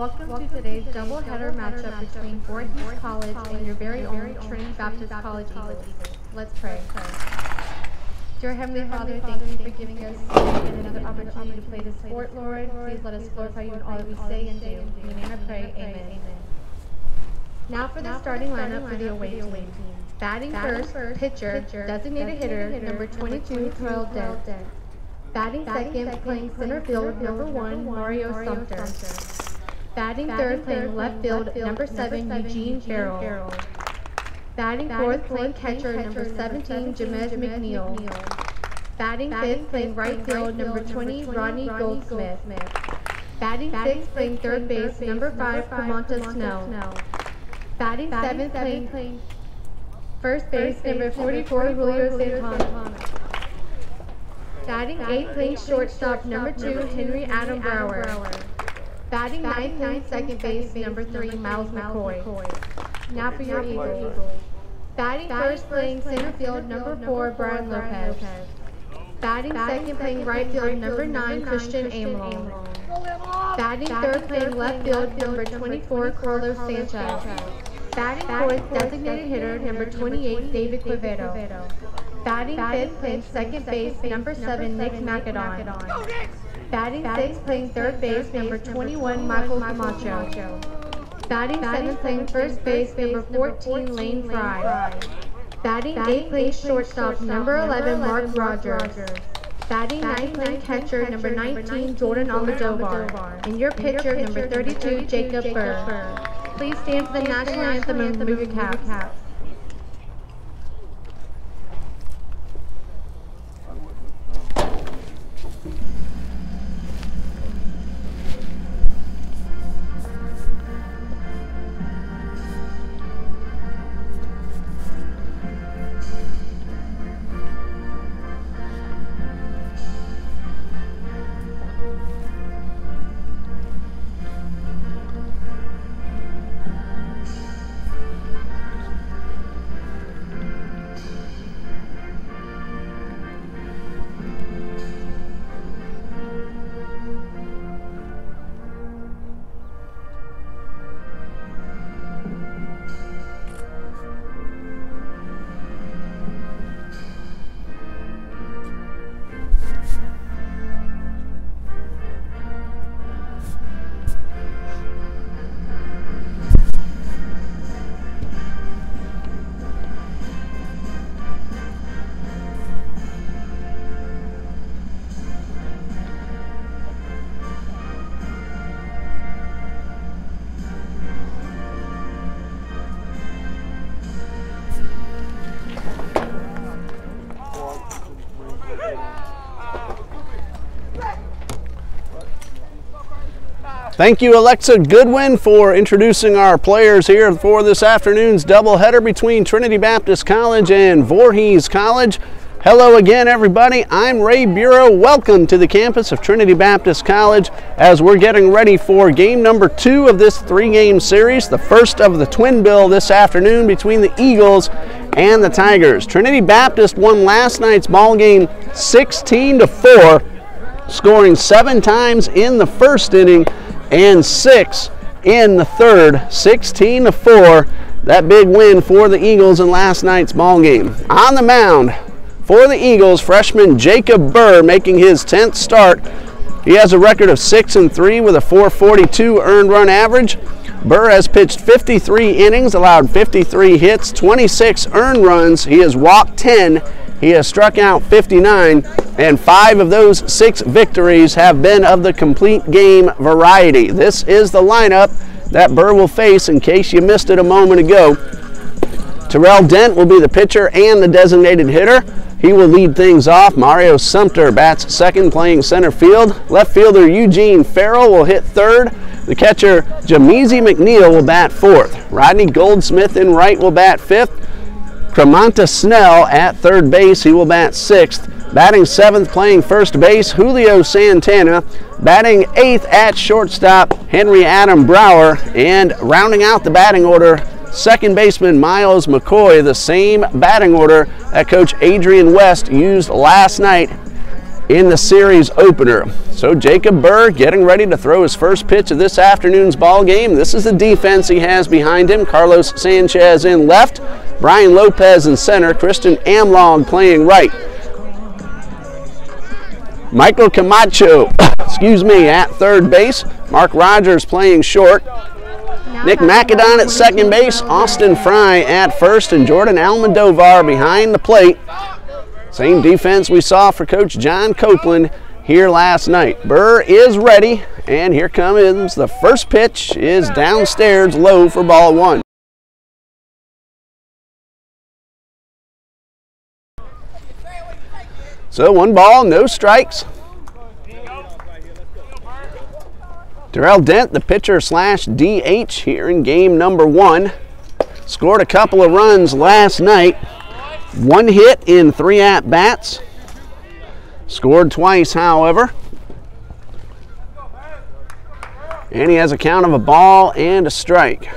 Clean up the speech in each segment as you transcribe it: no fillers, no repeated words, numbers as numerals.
Welcome to today's doubleheader matchup between Voorhees College and your very own Trinity Baptist College Eagles. Let's pray. Dear Heavenly Father, thank you for giving us another opportunity to play this sport, Lord. Please let us glorify you in all that we say and do. In your name I pray, amen. Now for the starting lineup for the away team. Batting first, pitcher, designated hitter, number 22, Terrell Dent. Batting second, playing center field, number 1, Mario Sumter. Batting third, playing left field, number 7, Eugene Farrell. Batting fourth, playing catcher, number 17, Jamez McNeil. Batting fifth, playing right field, number 20, Rodney Goldsmith. Batting sixth, playing third base, number 5, Camonta Snell. Batting seventh, playing first base, number 44, Julio Santana. Batting eighth, playing shortstop, number 2, Henry Adam Brower. Batting ninth, playing second base, number 3, Miles McCoy. Now for your Eagles. Batting first, playing center field, number 4, Brian Lopez. Batting second, playing right field, number 9, Christian Amelong. Batting third, playing left field, number 24, Carlos Sanchez. Batting fourth, designated hitter, number 28, David Quevedo. Batting fifth, playing second base, number 7, Nick Macedon. Batting sixth, playing third base, number 21, Michael Camacho. Batting seventh, playing first base, number 14, Lane Fry. Batting eighth, playing shortstop, number 11, Mark Rogers. Batting ninth, playing catcher, number 19, Jordan Almodovar. And your pitcher, number 32, Jacob Burr. Please stand for the national anthem and move your caps. Thank you, Alexa Goodwin, for introducing our players here for this afternoon's doubleheader between Trinity Baptist College and Voorhees College. Hello again, everybody. I'm Ray Bureau. Welcome to the campus of Trinity Baptist College as we're getting ready for game number 2 of this 3-game series, the first of the twin bill this afternoon between the Eagles and the Tigers. Trinity Baptist won last night's ball game 16-4, scoring 7 times in the first inning and 6 in the third. 16-4, that big win for the Eagles in last night's ball game. On the mound for the Eagles, freshman Jacob Burr making his 10th start. He has a record of 6-3 with a .442 earned run average. Burr has pitched 53 innings, allowed 53 hits, 26 earned runs. He has walked 10. He has struck out 59, and 5 of those 6 victories have been of the complete game variety. This is the lineup that Burr will face in case you missed it a moment ago. Terrell Dent will be the pitcher and the designated hitter. He will lead things off. Mario Sumter bats second, playing center field. Left fielder Eugene Farrell will hit third. The catcher Jamez McNeil will bat fourth. Rodney Goldsmith in right will bat fifth. Camonta Snell at third base, he will bat sixth. Batting seventh, playing first base, Julio Santana. Batting eighth at shortstop, Henry Adam Brower. And rounding out the batting order, second baseman Miles McCoy, the same batting order that Coach Adrian West used last night in the series opener. So Jacob Burr getting ready to throw his first pitch of this afternoon's ball game. This is the defense he has behind him. Carlos Sanchez in left, Brian Lopez in center, Christian Amlong playing right. Michael Camacho, at third base. Mark Rogers playing short. Nick Macadon at second base, Austin Fry at first, and Jordan Almodovar behind the plate. Same defense we saw for Coach John Copeland here last night. Burr is ready, and here comes the first pitch, is downstairs low for ball one. So 1 ball, no strikes. Darrell Dent, the pitcher / DH here in game number 1. Scored a couple of runs last night. 1 hit in 3 at-bats. Scored twice, however. And he has a count of a ball and a strike.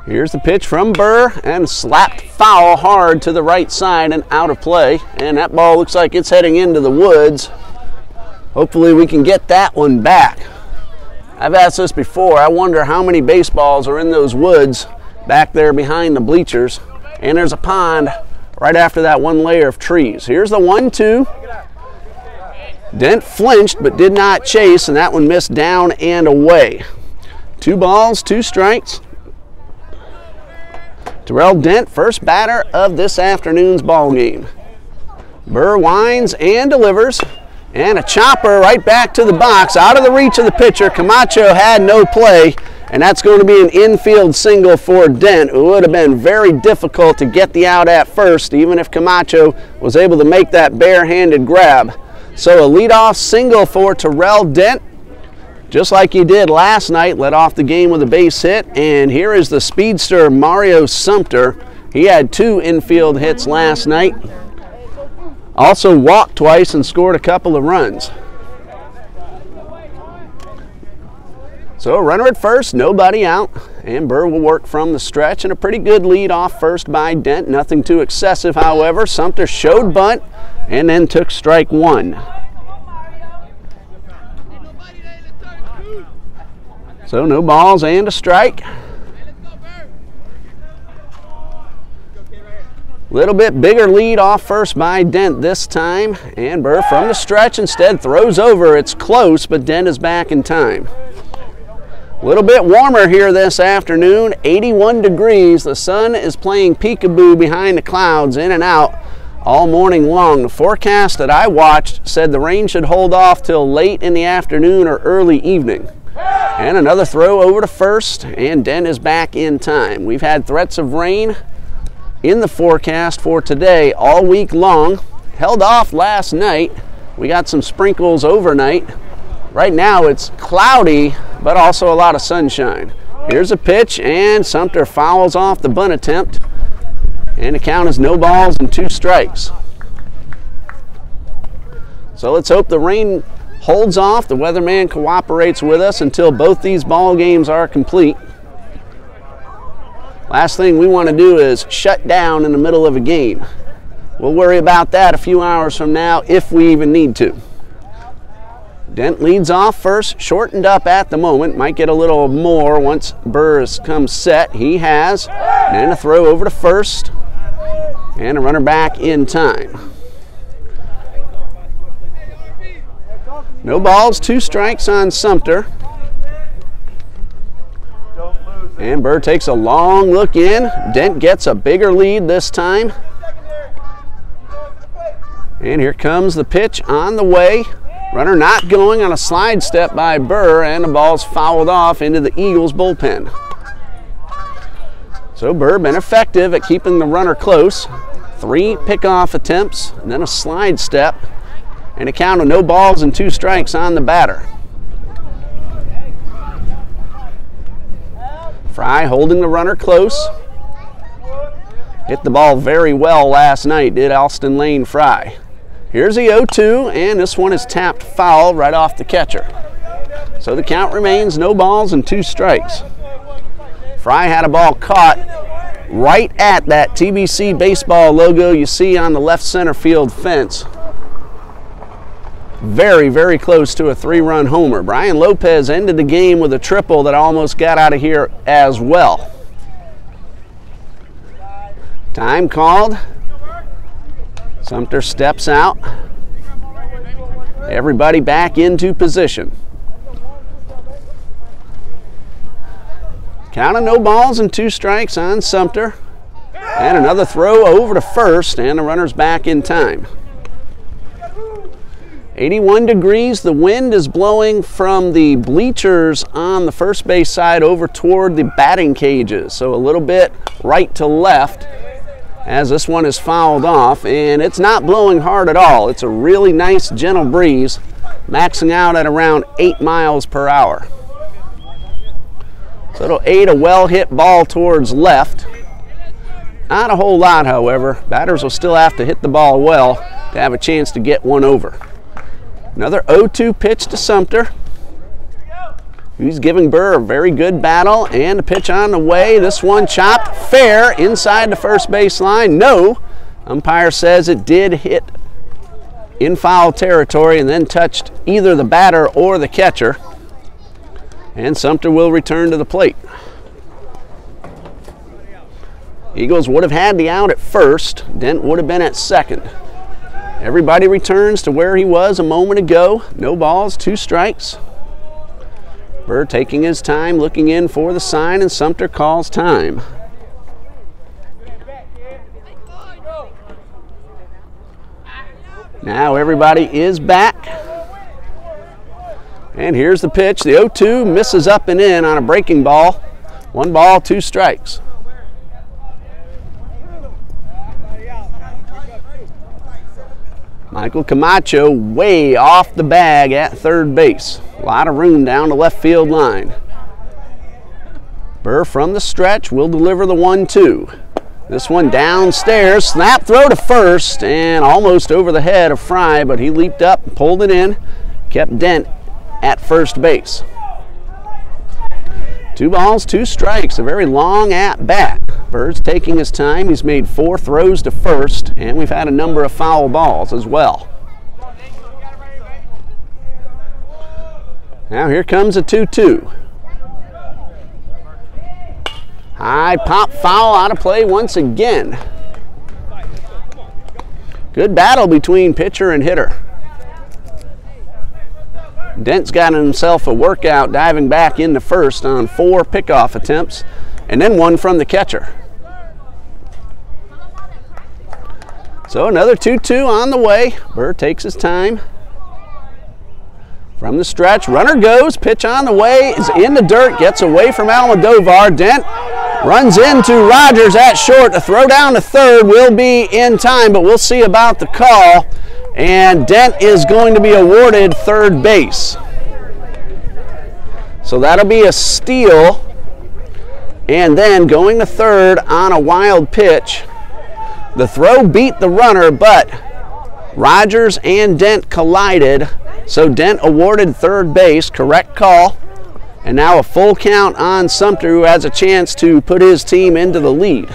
Here's the pitch from Burr, and slapped foul hard to the right side and out of play. And that ball looks like it's heading into the woods. Hopefully we can get that one back. I've asked this before. I wonder how many baseballs are in those woods back there behind the bleachers. And there's a pond right after that 1 layer of trees. Here's the 1-2. Dent flinched but did not chase, and that one missed down and away. 2 balls, 2 strikes. Darrell Dent, first batter of this afternoon's ball game. Burr winds and delivers, and a chopper right back to the box, out of the reach of the pitcher. Camacho had no play, and that's going to be an infield single for Dent. It would have been very difficult to get the out at first, even if Camacho was able to make that bare-handed grab. So a leadoff single for Darrell Dent, just like he did last night, led off the game with a base hit. And here is the speedster Mario Sumter. He had 2 infield hits last night. Also walked twice and scored a couple of runs. So a runner at first, nobody out, and Burr will work from the stretch, and a pretty good lead off first by Dent. Nothing too excessive, however. Sumter showed bunt and then took strike 1. So no balls and a strike. Little bit bigger lead off first by Dent this time, and Burr from the stretch instead throws over. It's close, but Dent is back in time. A little bit warmer here this afternoon, 81 degrees. The sun is playing peekaboo behind the clouds, in and out all morning long. The forecast that I watched said the rain should hold off till late in the afternoon or early evening. And another throw over to first, and Dent is back in time. We've had threats of rain in the forecast for today all week long. Held off last night. We got some sprinkles overnight. Right now it's cloudy, but also a lot of sunshine. Here's a pitch, and Sumter fouls off the bunt attempt. And the count is no balls and 2 strikes. So let's hope the rain holds off. The weatherman cooperates with us until both these ball games are complete. Last thing we want to do is shut down in the middle of a game. We'll worry about that a few hours from now if we even need to. Dent leads off first, shortened up at the moment. Might get a little more once Burr comes set. He has. And a throw over to first. And a runner back in time. No balls, 2 strikes on Sumter. And Burr takes a long look in. Dent gets a bigger lead this time. And here comes the pitch on the way. Runner not going on a slide step by Burr, and the ball's fouled off into the Eagles bullpen. So Burr been effective at keeping the runner close. 3 pickoff attempts, and then a slide step, and a count of no balls and 2 strikes on the batter. Fry holding the runner close. Hit the ball very well last night, did Alston Lane Fry. Here's the 0-2, and this one is tapped foul right off the catcher. So the count remains no balls and 2 strikes. Fry had a ball caught right at that TBC baseball logo you see on the left center field fence. very, very close to a 3-run homer. Brian Lopez ended the game with a triple that almost got out of here as well. Time called. Sumter steps out. Everybody back into position. Count of no balls and 2 strikes on Sumter. And another throw over to first, and the runner's back in time. 81 degrees. The wind is blowing from the bleachers on the first base side over toward the batting cages. So a little bit right to left as this one is fouled off, and it's not blowing hard at all. It's a really nice gentle breeze, maxing out at around 8 miles per hour. So it'll aid a well-hit ball towards left. Not a whole lot, however. Batters will still have to hit the ball well to have a chance to get one over. Another 0-2 pitch to Sumter. He's giving Burr a very good battle, and the pitch on the way. This one chopped fair inside the first base line. No. Umpire says it did hit in foul territory and then touched either the batter or the catcher. And Sumter will return to the plate. Eagles would have had the out at first. Dent would have been at second. Everybody returns to where he was a moment ago. No balls, 2 strikes. Burr taking his time, looking in for the sign, and Sumter calls time. Now everybody is back. And here's the pitch. The 0-2 misses up and in on a breaking ball. 1 ball, 2 strikes. Michael Camacho way off the bag at third base. A lot of room down the left field line. Burr from the stretch will deliver the 1-2. This one downstairs, snap throw to first, and almost over the head of Fry, but he leaped up and pulled it in, kept Dent at first base. 2 balls, 2 strikes, a very long at bat. Burr's taking his time. He's made 4 throws to first, and we've had a number of foul balls as well. Now here comes a 2-2. High pop foul, out of play once again. Good battle between pitcher and hitter. Dent's got himself a workout diving back into first on 4 pickoff attempts, and then 1 from the catcher. So another 2-2 on the way. Burr takes his time. From the stretch, runner goes, pitch on the way, is in the dirt, gets away from Almodovar. Dent runs into Rogers at short. The throw down to third will be in time, but we'll see about the call. And Dent is going to be awarded third base. So that'll be a steal. And then going to third on a wild pitch. The throw beat the runner, but Rogers and Dent collided. So Dent awarded third base, correct call. And now a full count on Sumter, who has a chance to put his team into the lead.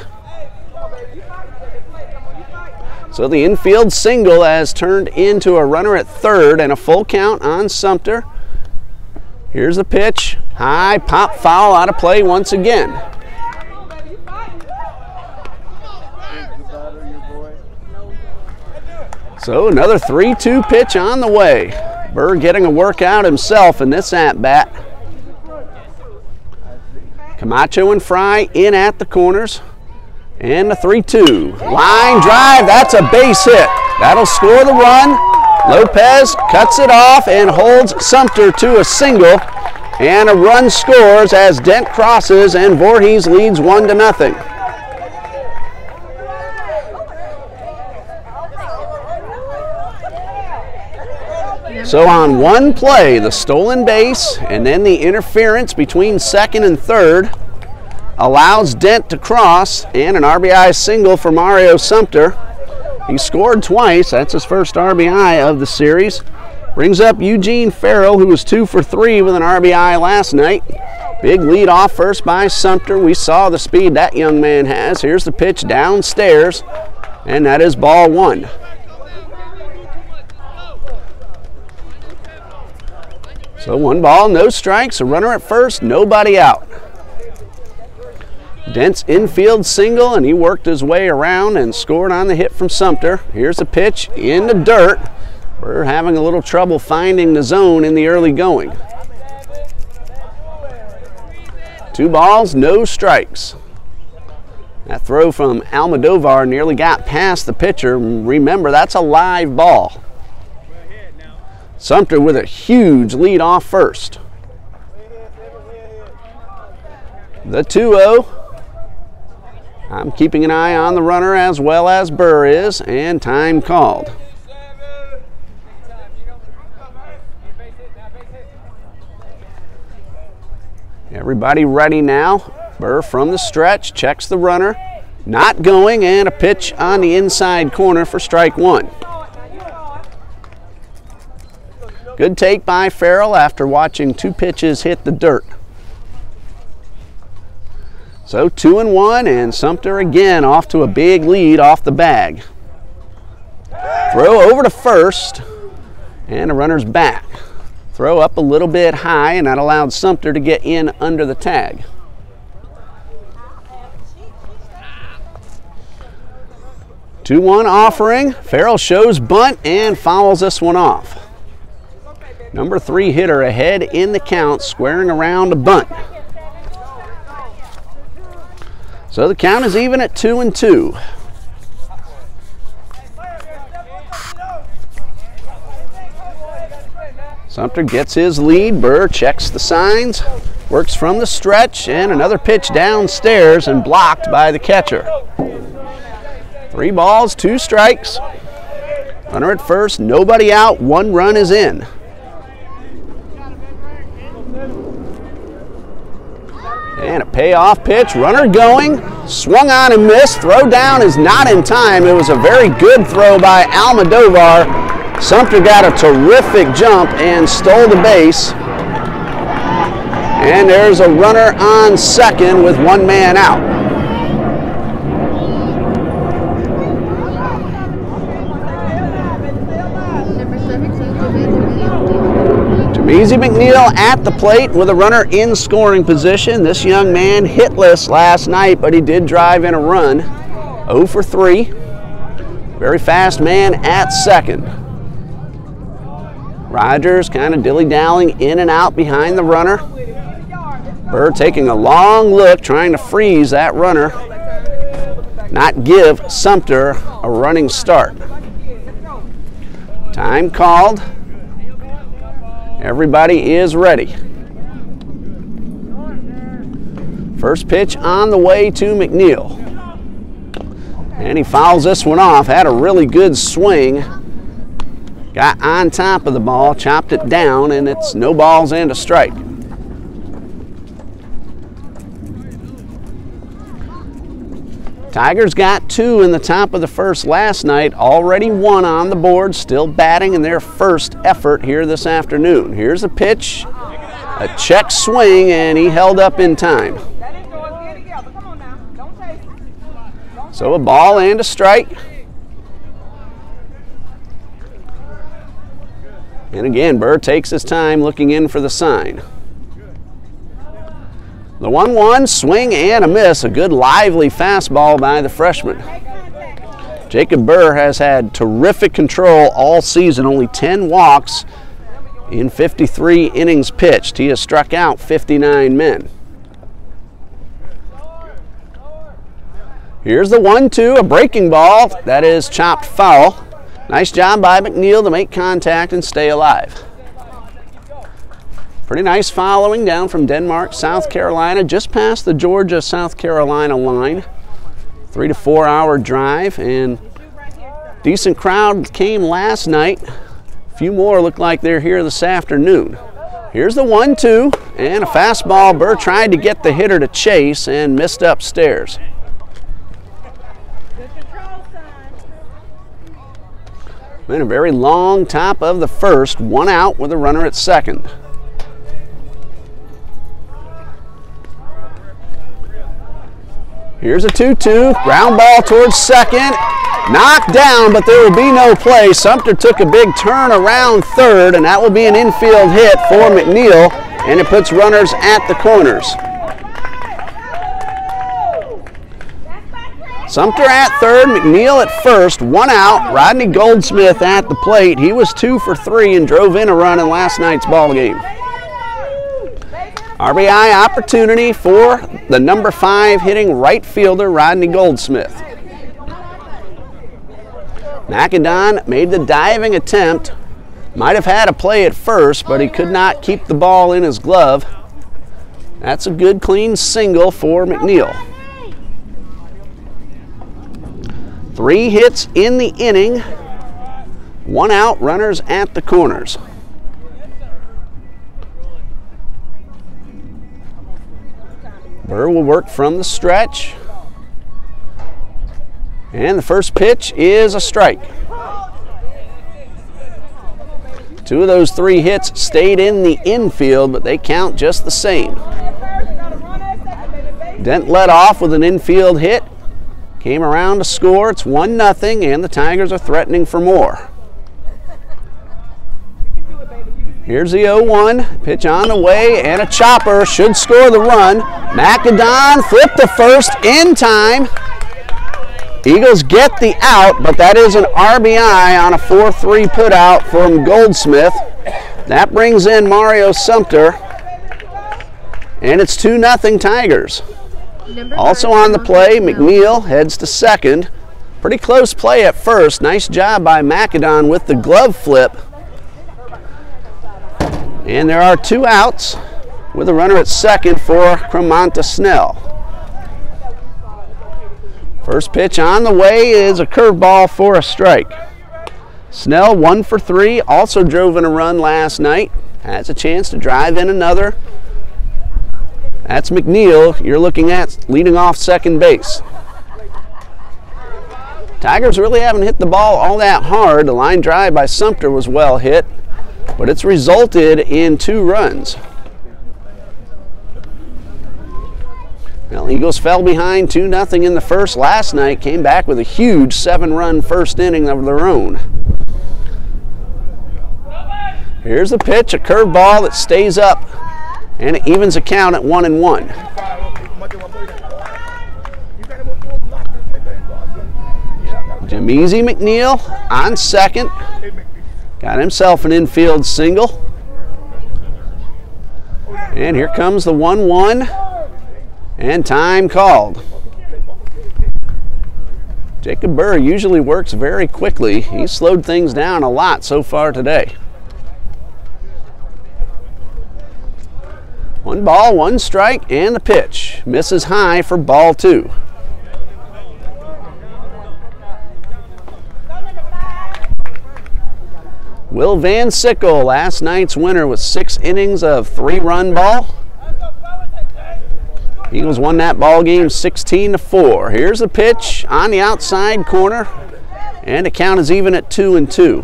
So the infield single has turned into a runner at third and a full count on Sumter. Here's the pitch. High pop foul, out of play once again. So another 3-2 pitch on the way. Burr getting a workout himself in this at-bat. Camacho and Fry in at the corners. And the 3-2. Line drive, that's a base hit. That'll score the run. Lopez cuts it off and holds Sumter to a single. And a run scores as Dent crosses and Voorhees leads 1-0. So on one play, the stolen base and then the interference between second and third allows Dent to cross, and an RBI single for Mario Sumter. He scored twice. That's his first RBI of the series. Brings up Eugene Farrell, who was 2 for 3 with an RBI last night. Big lead off first by Sumter. We saw the speed that young man has. Here's the pitch downstairs, and that is ball 1. So 1 ball, no strikes, a runner at first, nobody out. Dent's infield single, and he worked his way around and scored on the hit from Sumter. Here's a pitch in the dirt. We're having a little trouble finding the zone in the early going. 2 balls, no strikes. That throw from Almodovar nearly got past the pitcher. Remember, that's a live ball. Sumter with a huge lead off first. The 2-0. I'm keeping an eye on the runner as well as Burr is, and time called. Everybody ready now. Burr from the stretch, checks the runner, not going, and a pitch on the inside corner for strike 1. Good take by Farrell after watching 2 pitches hit the dirt. So 2-1, and Sumter again off to a big lead off the bag. Throw over to first, and the runner's back. Throw up a little bit high, and that allowed Sumter to get in under the tag. Two-1 offering. Farrell shows bunt and fouls this one off. Number 3 hitter ahead in the count, squaring around a bunt. So the count is even at 2-2. Sumter gets his lead. Burr checks the signs, works from the stretch, and another pitch downstairs and blocked by the catcher. 3 balls, 2 strikes. Runner at first, nobody out, 1 run is in. And a payoff pitch, runner going, swung on and missed. Throw down is not in time. It was a very good throw by Almodovar. Sumter got a terrific jump and stole the base. And there's a runner on second with 1 man out. TBC McNeil at the plate with a runner in scoring position. This young man hitless last night, but he did drive in a run. 0 for 3. Very fast man at second. Rogers kind of dilly-dallying in and out behind the runner. Burr taking a long look, trying to freeze that runner, not give Sumter a running start. Time called. Everybody is ready. First pitch on the way to McNeil. And he fouls this one off. Had a really good swing. Got on top of the ball, chopped it down, and it's no balls and a strike. Tigers got 2 in the top of the first last night, already 1 on the board, still batting in their first effort here this afternoon. Here's a pitch, a check swing, and he held up in time. So a ball and a strike. And again, Burr takes his time looking in for the sign. The 1-1, swing and a miss. A good lively fastball by the freshman. Jacob Burr has had terrific control all season, only 10 walks in 53 innings pitched. He has struck out 59 men. Here's the 1-2, a breaking ball. That is chopped foul. Nice job by McNeil to make contact and stay alive. Pretty nice following down from Denmark, South Carolina, just past the Georgia-South Carolina line. 3 to 4 hour drive, and decent crowd came last night. A few more look like they're here this afternoon. Here's the 1-2, and a fastball. Burr tried to get the hitter to chase and missed upstairs. Been a very long top of the first, 1 out with a runner at second. Here's a 2-2, ground ball towards second, Knocked down, but there will be no play. Sumter took a big turn around third, and that will be an infield hit for McNeil, and it puts runners at the corners. Sumter at third, McNeil at first, 1 out. Rodney Goldsmith at the plate. He was 2 for 3 and drove in a run in last night's ball game. RBI opportunity for the number 5 hitting right fielder, Rodney Goldsmith. McAdon made the diving attempt. Might have had a play at first, but he could not keep the ball in his glove. That's a good, clean single for McNeil. 3 hits in the inning. 1 out, runners at the corners. Burr will work from the stretch. And the first pitch is a strike. 2 of those 3 hits stayed in the infield, but they count just the same. Dent led off with an infield hit. Came around to score. It's 1-0, and the Tigers are threatening for more. Here's the 0-1. Pitch on the way, and a chopper should score the run. McAdon flipped to first in time. Eagles get the out, but that is an RBI on a 4-3 putout from Goldsmith. That brings in Mario Sumter, and it's 2-0 Tigers. Also on the play, McNeil heads to second. Pretty close play at first. Nice job by McAdon with the glove flip. And there are 2 outs with a runner at second for Cremanta Snell. First pitch on the way is a curveball for a strike. Snell 1 for 3, also drove in a run last night. Has a chance to drive in another. That's McNeil you're looking at leading off second base. Tigers really haven't hit the ball all that hard. The line drive by Sumter was well hit, but it's resulted in 2 runs. Well, Eagles fell behind 2-0 in the first last night, came back with a huge 7-run first inning of their own. Here's the pitch, a curveball that stays up, and it evens a count at 1-1. Jameezy McNeil on second. Got himself an infield single. And here comes the 1-1. And time called. Jacob Burr usually works very quickly. He's slowed things down a lot so far today. 1 ball, 1 strike, and the pitch. Misses high for ball 2. Will Van Sickle, last night's winner with 6 innings of 3-run ball. Eagles won that ball game 16-4. Here's the pitch on the outside corner, and the count is even at 2-2.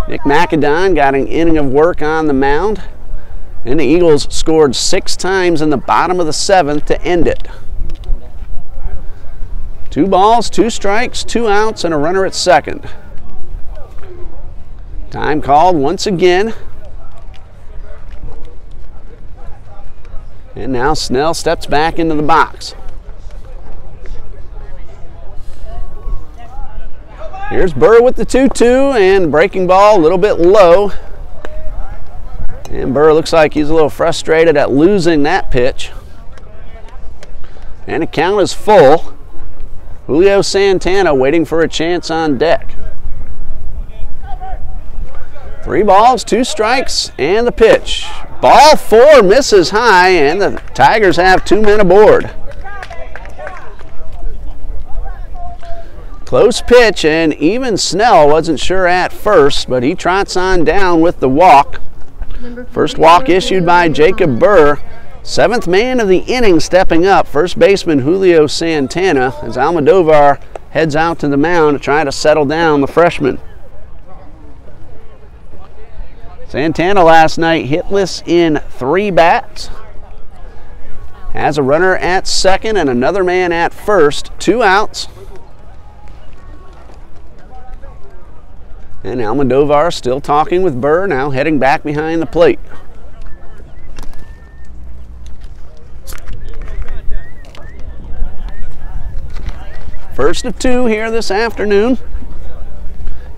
Nick McAdon got an inning of work on the mound, and the Eagles scored 6 times in the bottom of the 7th to end it. 2 balls, 2 strikes, 2 outs, and a runner at second. Time called once again. And now Snell steps back into the box. Here's Burr with the 2-2, and breaking ball a little bit low. And Burr looks like he's a little frustrated at losing that pitch. And the count is full. Julio Santana waiting for a chance on deck. 3 balls, 2 strikes, and the pitch. Ball 4 misses high, and the Tigers have 2 men aboard. Close pitch, and even Snell wasn't sure at first, but he trots on down with the walk. First walk issued by Jacob Burr. 7th man of the inning stepping up, first baseman Julio Santana, as Almodovar heads out to the mound to try to settle down the freshman. Santana last night hitless in 3 bats. Has a runner at second and another man at first. 2 outs. And Almodovar still talking with Burr, now heading back behind the plate. First of two here this afternoon.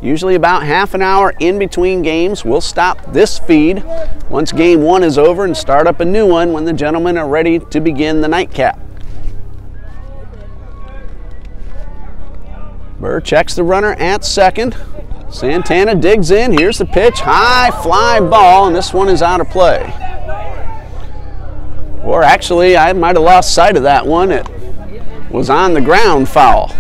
Usually about half an hour in between games. We'll stop this feed once game one is over and start up a new one when the gentlemen are ready to begin the nightcap. Burr checks the runner at second. Santana digs in. Here's the pitch. High fly ball, and this one is out of play. Or actually, I might have lost sight of that one. It was on the ground foul.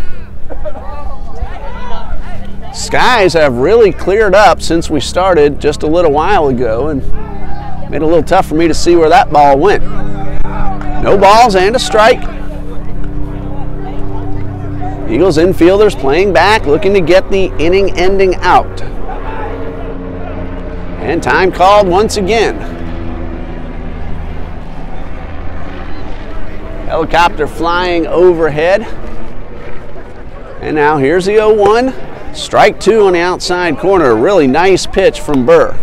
Skies have really cleared up since we started just a little while ago, and made it a little tough for me to see where that ball went. No balls and a strike. Eagles infielders playing back, looking to get the inning ending out. And time called once again. Helicopter flying overhead. And now here's the 0-1. Strike two on the outside corner. A really nice pitch from Burr.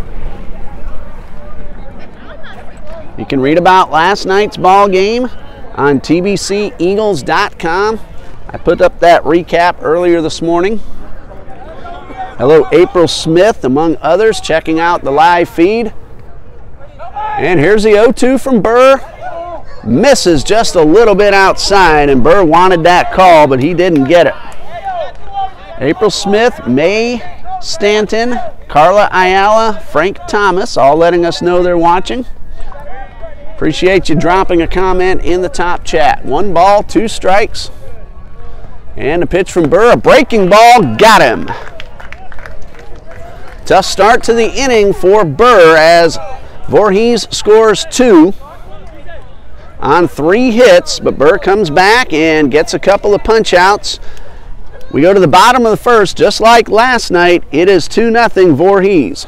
You can read about last night's ball game on TBCEagles.com. I put up that recap earlier this morning. Hello, April Smith, among others, checking out the live feed. And here's the 0-2 from Burr. Misses just a little bit outside, and Burr wanted that call, but he didn't get it. April Smith, May Stanton, Carla Ayala, Frank Thomas, all letting us know they're watching. Appreciate you dropping a comment in the top chat. 1 ball, 2 strikes. And a pitch from Burr, a breaking ball, got him. Tough start to the inning for Burr as Voorhees scores 2 on 3 hits, but Burr comes back and gets a couple of punch outs. We go to the bottom of the first, just like last night. It is 2-0 Voorhees.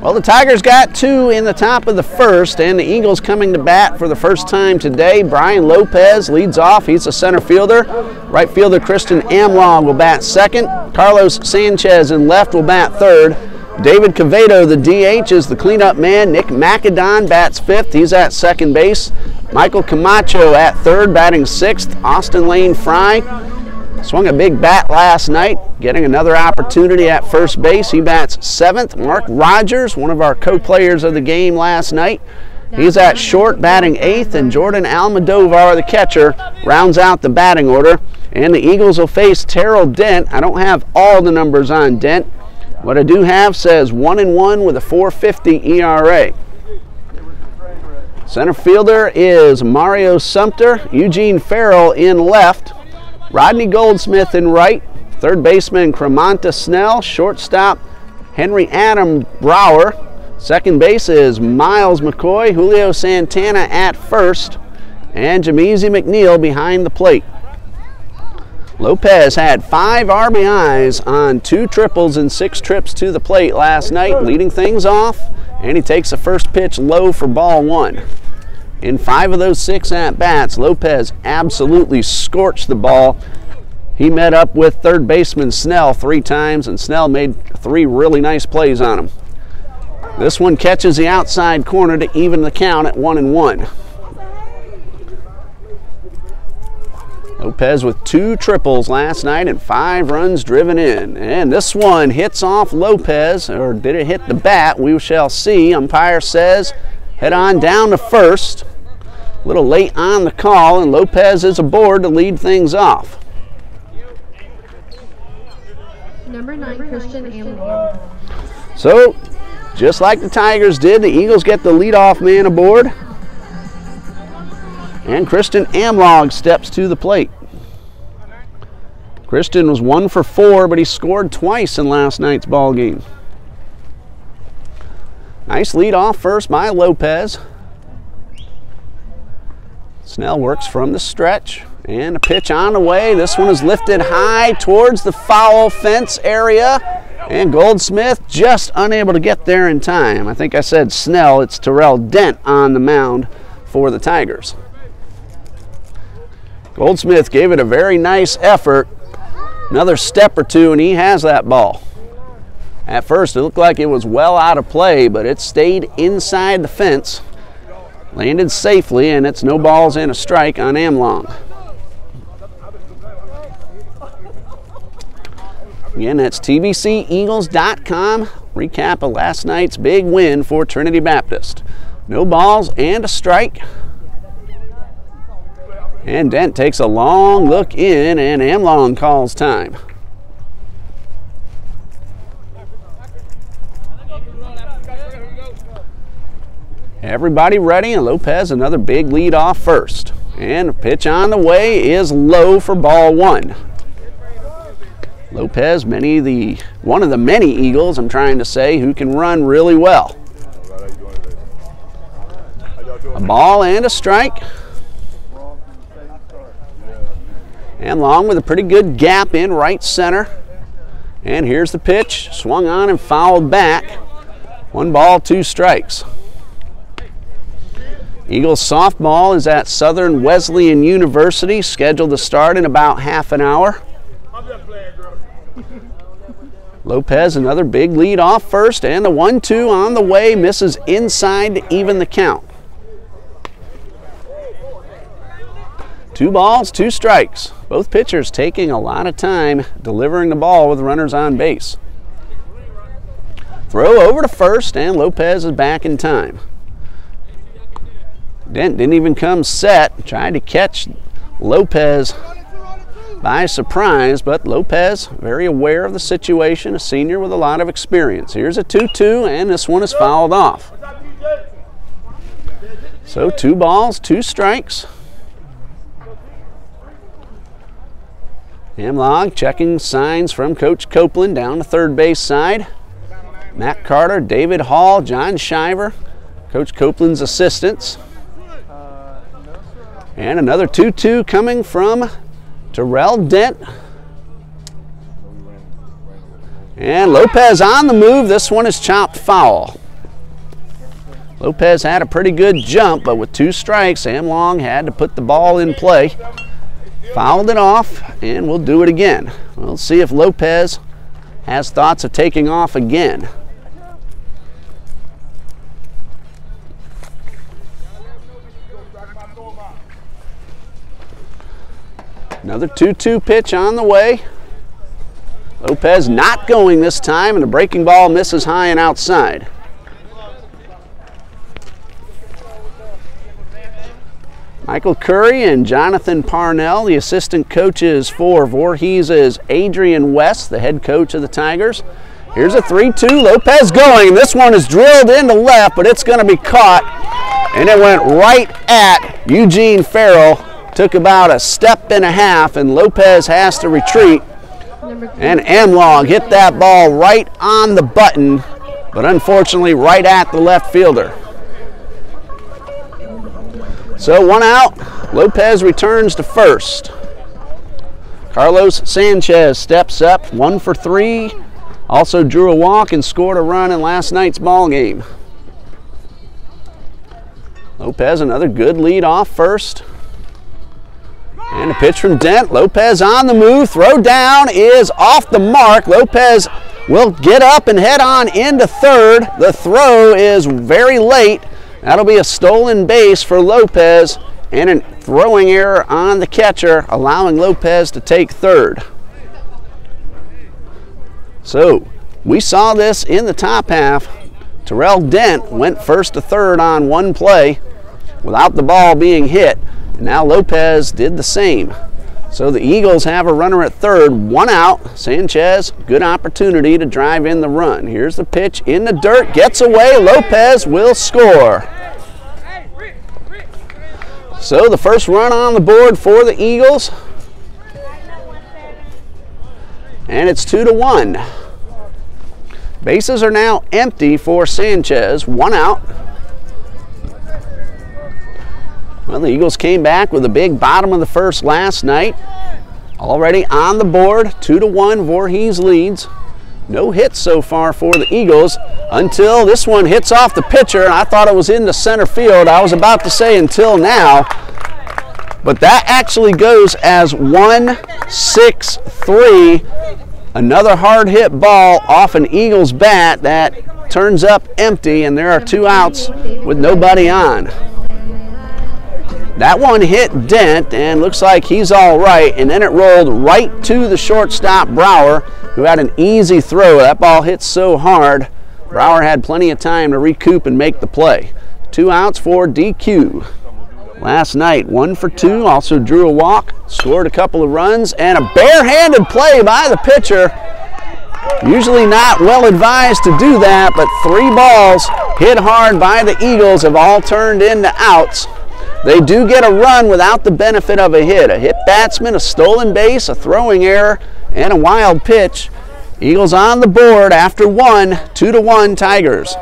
Well, the Tigers got 2 in the top of the first, and the Eagles coming to bat for the first time today. Brian Lopez leads off. He's a center fielder. Right fielder Christian Amlong will bat second. Carlos Sanchez in left will bat third. David Cavedo, the DH, is the cleanup man. Nick McAdon bats fifth. He's at second base. Michael Camacho at third, batting sixth. Austin Lane Fry swung a big bat last night, getting another opportunity at first base. He bats seventh. Mark Rogers, one of our co-players of the game last night, he's at short, batting eighth, and Jordan Almodovar, the catcher, rounds out the batting order. And the Eagles will face Terrell Dent. I don't have all the numbers on Dent. What I do have says 1-1 with a 4.50 ERA. Center fielder is Mario Sumter. Eugene Farrell in left. Rodney Goldsmith in right. Third baseman Cremanta Snell. Shortstop Henry Adam Brower. Second base is Miles McCoy. Julio Santana at first. And Jameezy McNeil behind the plate. Lopez had 5 RBIs on 2 triples and 6 trips to the plate last night, leading things off, and he takes the first pitch low for ball 1. In 5 of those 6 at-bats, Lopez absolutely scorched the ball. He met up with third baseman Snell 3 times, and Snell made 3 really nice plays on him. This one catches the outside corner to even the count at 1-1. Lopez with 2 triples last night and 5 runs driven in. And this one hits off Lopez, or did it hit the bat? We shall see. Umpire says head on down to first. A little late on the call, and Lopez is aboard to lead things off. Number 9, Christian Amlong. So, just like the Tigers did, the Eagles get the leadoff man aboard. And Christian Amlong steps to the plate. Christian was 1 for 4, but he scored twice in last night's ball game. Nice lead off first by Lopez. Snell works from the stretch, and a pitch on the way. This one is lifted high towards the foul fence area, and Goldsmith just unable to get there in time. I think I said Snell. It's Terrell Dent on the mound for the Tigers. Goldsmith gave it a very nice effort. Another step or two, and he has that ball. At first, it looked like it was well out of play, but it stayed inside the fence. Landed safely, and it's no balls and a strike on Amlong. Again, that's TBCEagles.com. Recap of last night's big win for Trinity Baptist. No balls and a strike. And Dent takes a long look in, and Amlong calls time. Everybody ready, and Lopez another big lead off first. And a pitch on the way is low for ball 1. Lopez, one of the many Eagles, I'm trying to say, who can run really well. A ball and a strike. Amlong with a pretty good gap in right center. And here's the pitch, swung on and fouled back. 1 ball, 2 strikes. Eagles softball is at Southern Wesleyan University, scheduled to start in about half an hour. Lopez another big lead off first, and the 1-2 on the way, misses inside to even the count. 2 balls, 2 strikes. Both pitchers taking a lot of time delivering the ball with runners on base. Throw over to first, and Lopez is back in time. Dent didn't even come set, tried to catch Lopez by surprise, but Lopez very aware of the situation, a senior with a lot of experience. Here's a 2-2, and this one is fouled off. So 2 balls, 2 strikes. Amlong checking signs from Coach Copeland down the third base side. Matt Carter, David Hall, John Shiver, Coach Copeland's assistants. And another 2-2 coming from Terrell Dent. And Lopez on the move. This one is chopped foul. Lopez had a pretty good jump, but with 2 strikes, Amlong had to put the ball in play. Fouled it off, and we'll do it again. We'll see if Lopez has thoughts of taking off again. Another 2-2 pitch on the way. Lopez not going this time, and the breaking ball misses high and outside. Michael Curry and Jonathan Parnell, the assistant coaches for Voorhees, is Adrian West, the head coach of the Tigers. Here's a 3-2, Lopez going. This one is drilled into left, but it's going to be caught, and it went right at Eugene Farrell. Took about a step and a half, and Lopez has to retreat. And Amlong hit that ball right on the button, but unfortunately right at the left fielder. So 1 out, Lopez returns to first. Carlos Sanchez steps up, 1 for 3. Also drew a walk and scored a run in last night's ball game. Lopez another good lead off first. And a pitch from Dent. Lopez on the move. Throw down is off the mark. Lopez will get up and head on into third. The throw is very late. That'll be a stolen base for Lopez and a throwing error on the catcher, allowing Lopez to take third. So we saw this in the top half. Terrell Dent went first to third on 1 play. without the ball being hit. And now Lopez did the same. So the Eagles have a runner at third, 1 out. Sanchez, good opportunity to drive in the run. Here's the pitch in the dirt, gets away. Lopez will score. So the first run on the board for the Eagles. And it's 2-1. Bases are now empty for Sanchez, 1 out. Well, the Eagles came back with a big bottom of the first last night. Already on the board, 2-1, Voorhees leads. No hits so far for the Eagles until this one hits off the pitcher, and I thought it was into center field. I was about to say until now, but that actually goes as 1-6-3. Another hard hit ball off an Eagles bat that turns up empty, and there are 2 outs with nobody on. That one hit Dent and looks like he's all right, and then it rolled right to the shortstop Brower, who had an easy throw. That ball hit so hard, Brower had plenty of time to recoup and make the play. 2 outs for DQ. Last night, 1 for 2, also drew a walk, scored a couple of runs, and a barehanded play by the pitcher. Usually not well advised to do that, but 3 balls hit hard by the Eagles have all turned into outs. They do get a run without the benefit of a hit. A hit batsman, a stolen base, a throwing error, and a wild pitch. Eagles on the board after 1, 2-1 Tigers.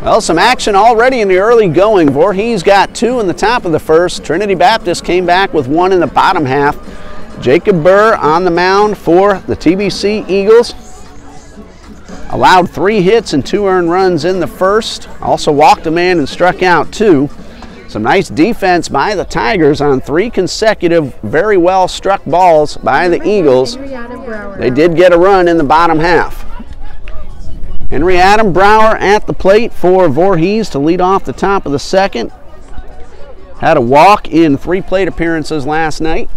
Well, some action already in the early going. Voorhees got 2 in the top of the first. Trinity Baptist came back with 1 in the bottom half. Jacob Burr on the mound for the TBC Eagles. Allowed 3 hits and 2 earned runs in the first. Also walked a man and struck out 2. Some nice defense by the Tigers on 3 consecutive very well struck balls by the Eagles. They did get a run in the bottom half. Henry Adam Brower at the plate for Voorhees to lead off the top of the second. Had a walk in 3 plate appearances last night.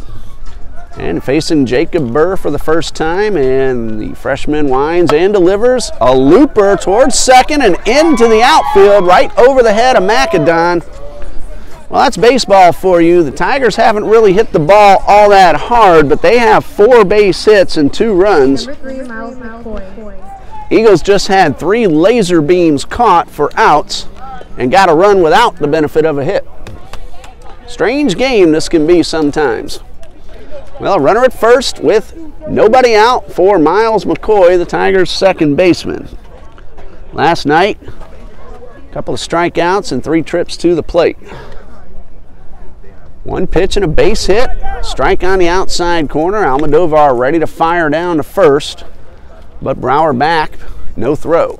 And facing Jacob Burr for the first time, and the freshman winds and delivers a looper towards second and into the outfield right over the head of Macadon. Well, that's baseball for you. The Tigers haven't really hit the ball all that hard, but they have 4 base hits and 2 runs. Number 3, Miles McCoy. Eagles just had 3 laser beams caught for outs and got a run without the benefit of a hit. Strange game this can be sometimes. Well, runner at first with nobody out for Miles McCoy, the Tigers' second baseman. Last night, a couple of strikeouts and 3 trips to the plate. 1 pitch and a base hit. Strike on the outside corner. Almodovar ready to fire down to first. But Brower back, no throw.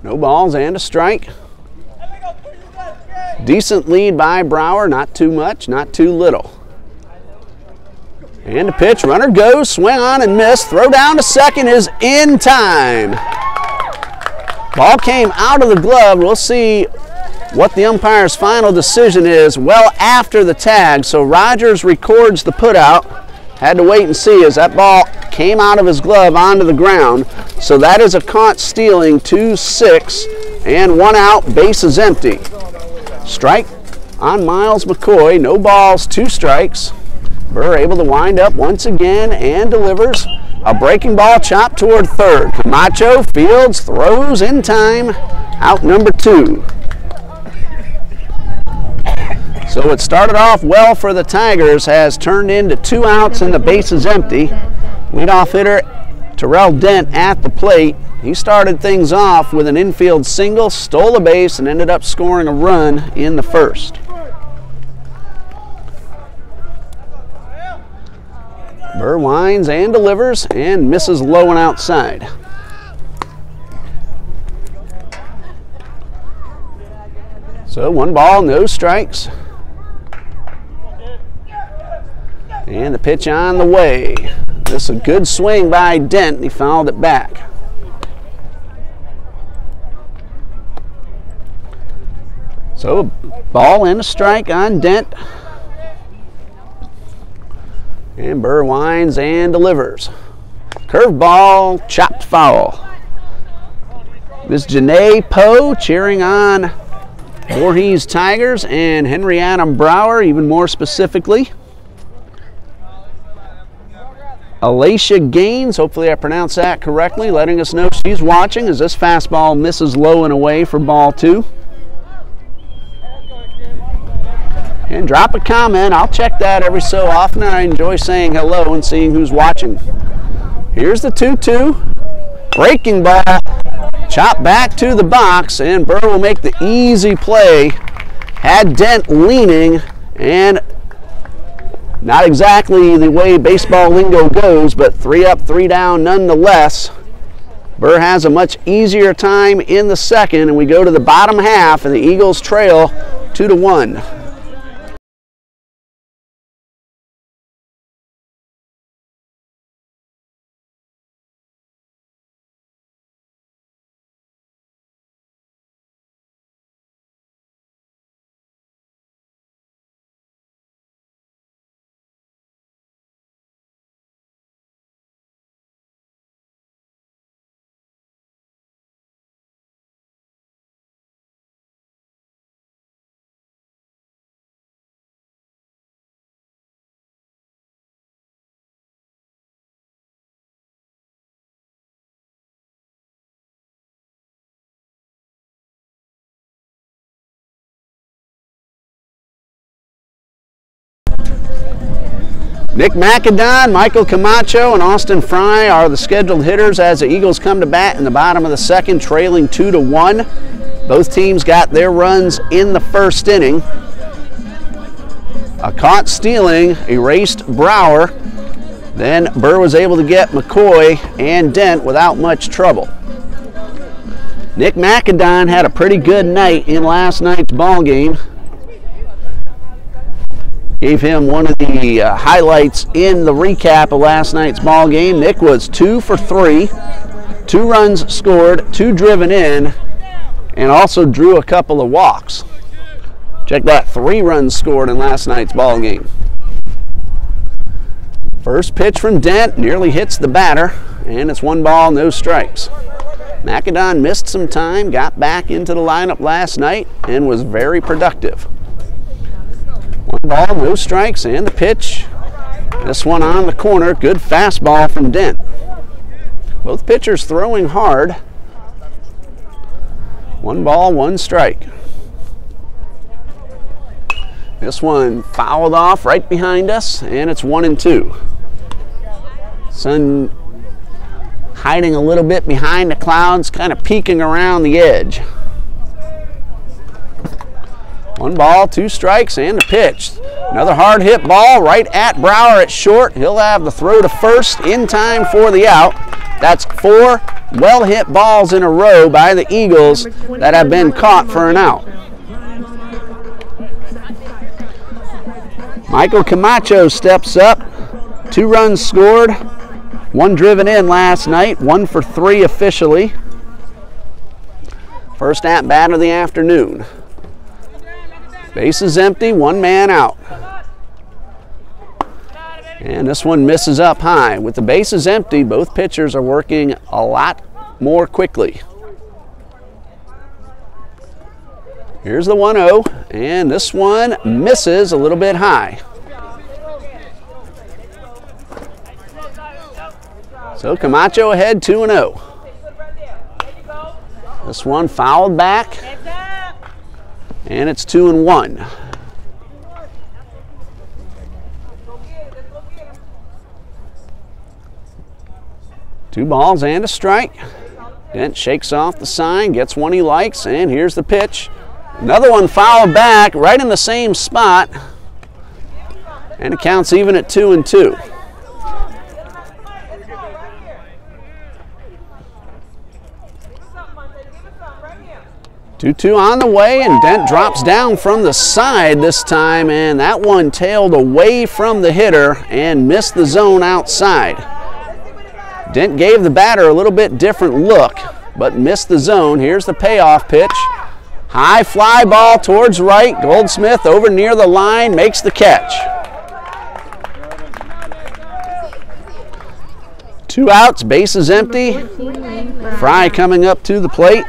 No balls and a strike. Decent lead by Brower, not too much, not too little. And the pitch, runner goes, swing on and miss. Throw down to second is in time. Ball came out of the glove. We'll see what the umpire's final decision is well after the tag. So Rogers records the putout. Had to wait and see as that ball came out of his glove onto the ground. So that is a caught stealing 2-6 and 1 out, base is empty. Strike on Miles McCoy, no balls, 2 strikes. Burr able to wind up once again and delivers a breaking ball chopped toward third. Camacho fields, throws in time, out number 2. So what started off well for the Tigers has turned into 2 outs and the base is empty. Leadoff hitter Terrell Dent at the plate. He started things off with an infield single, stole a base, and ended up scoring a run in the first. Burr winds and delivers and misses low and outside. So 1 ball, no strikes. And the pitch on the way. This is a good swing by Dent. He fouled it back. So a ball and a strike on Dent. And Burr winds and delivers. Curveball, chopped foul. Miss Janae Poe cheering on Voorhees Tigers and Henrietta Brower, even more specifically. Alicia Gaines, hopefully I pronounced that correctly, letting us know she's watching as this fastball misses low and away for ball 2. And drop a comment. I'll check that every so often. I enjoy saying hello and seeing who's watching. Here's the 2-2. Breaking ball. Chop back to the box, and Burr will make the easy play. Had Dent leaning, and not exactly the way baseball lingo goes, but 3 up, 3 down nonetheless. Burr has a much easier time in the second, and we go to the bottom half, and the Eagles trail 2-1. Nick McAdon, Michael Camacho, and Austin Fry are the scheduled hitters as the Eagles come to bat in the bottom of the second, trailing 2-1. Both teams got their runs in the first inning. A caught stealing erased Brower. Then Burr was able to get McCoy and Dent without much trouble. Nick McAdon had a pretty good night in last night's ball game. Gave him one of the highlights in the recap of last night's ball game. Nick was 2 for 3, 2 runs scored, 2 driven in, and also drew a couple of walks. Check that, 3 runs scored in last night's ball game. First pitch from Dent nearly hits the batter, and it's 1 ball, no strikes. McAdon missed some time, got back into the lineup last night, and was very productive. 1 ball, no strikes, and the pitch. This one on the corner, good fastball from Dent. Both pitchers throwing hard. 1 ball, 1 strike. This one fouled off right behind us, and it's 1-2. Sun hiding a little bit behind the clouds, kind of peeking around the edge. 1 ball, 2 strikes, and the pitch. Another hard hit ball right at Brower at short. He'll have the throw to first in time for the out. That's 4 well hit balls in a row by the Eagles that have been caught for an out. Michael Camacho steps up. 2 runs scored, 1 driven in last night, 1 for 3 officially. First at bat of the afternoon. Base is empty, 1 man out. And this one misses up high. With the bases empty, both pitchers are working a lot more quickly. Here's the 1-0, and this one misses a little bit high. So Camacho ahead 2-0. This one fouled back, and it's 2-1. Two balls and a strike. Dent shakes off the sign, gets one he likes, and here's the pitch. Another one fouled back, right in the same spot, and it counts even at 2-2. 2-2 on the way, and Dent drops down from the side this time, and that one tailed away from the hitter and missed the zone outside. Dent gave the batter a little bit different look, but missed the zone. Here's the payoff pitch. High fly ball towards right. Goldsmith over near the line, makes the catch. 2 outs, bases empty. Fry coming up to the plate.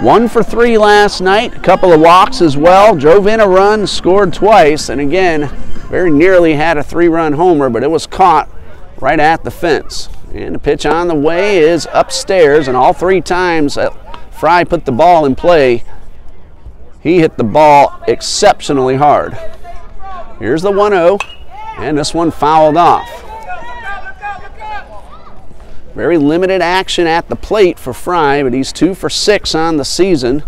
1 for 3 last night, a couple of walks as well. Drove in a run, scored twice, and again, very nearly had a 3-run homer, but it was caught right at the fence. And the pitch on the way is upstairs, and all 3 times that Fry put the ball in play, he hit the ball exceptionally hard. Here's the 1-0, and this one fouled off. Very limited action at the plate for Fry, but he's 2 for 6 on the season.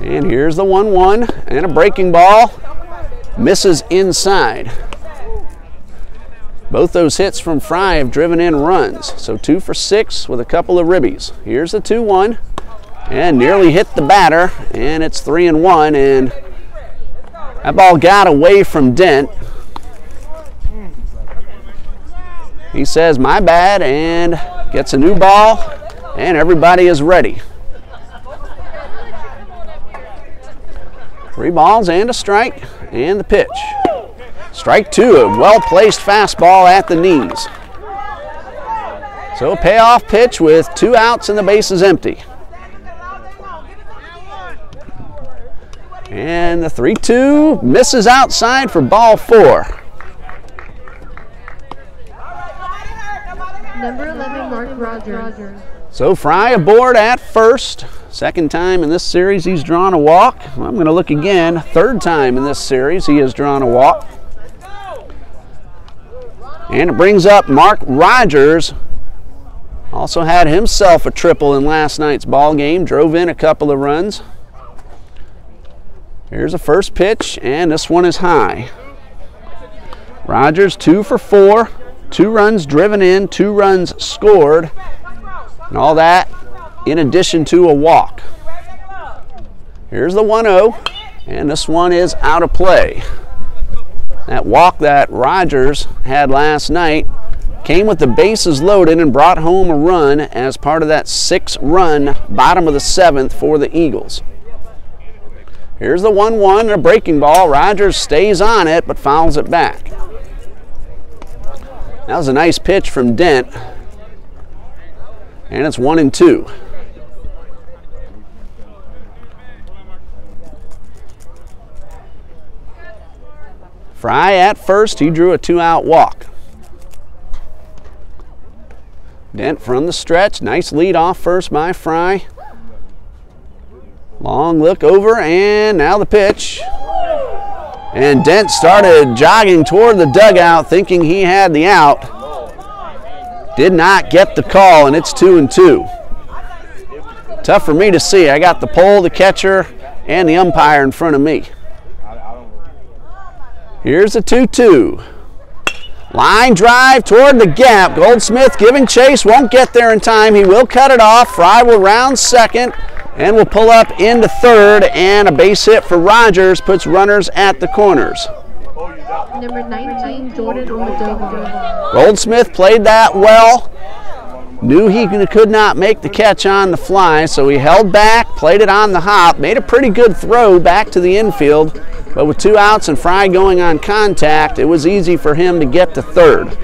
And here's the 1-1, and a breaking ball. Misses inside. Both those hits from Fry have driven in runs, so 2 for 6 with a couple of ribbies. Here's the 2-1, and nearly hit the batter, and it's 3-1, and that ball got away from Dent. He says, my bad, and gets a new ball, and everybody is ready. 3 balls and a strike, and the pitch. Strike 2, a well-placed fastball at the knees. So a payoff pitch with 2 outs and the bases empty. And the 3-2 misses outside for ball 4. Number 11, Mark Rogers. So Fry aboard at first. Second time in this series he's drawn a walk. Well, I'm going to look again. 3rd time in this series he has drawn a walk. And it brings up Mark Rogers. Also had himself a triple in last night's ball game. Drove in a couple of runs. Here's the first pitch, and this one is high. Rogers 2 for 4. 2 runs driven in, 2 runs scored. And all that in addition to a walk. Here's the 1-0, and this one is out of play. That walk that Rogers had last night came with the bases loaded and brought home a run as part of that 6-run bottom of the 7th for the Eagles. Here's the 1-1 and a breaking ball. Rogers stays on it but fouls it back. That was a nice pitch from Dent, and it's 1-2. Fry at first, he drew a 2-out walk. Dent from the stretch, nice lead off first by Fry. Long look over, and now the pitch. And Dent started jogging toward the dugout thinking he had the out. Did not get the call, and it's 2-2. Tough for me to see. I got the pole, the catcher, and the umpire in front of me. Here's the 2-2. Line drive toward the gap. Goldsmith giving chase, won't get there in time. He will cut it off. Fry will round second and will pull up into third, and a base hit for Rogers puts runners at the corners. Number 19, Jordan Almodovar. Goldsmith played that well. Knew he could not make the catch on the fly, so he held back, played it on the hop, made a pretty good throw back to the infield, but with 2 outs and Fry going on contact, it was easy for him to get to third.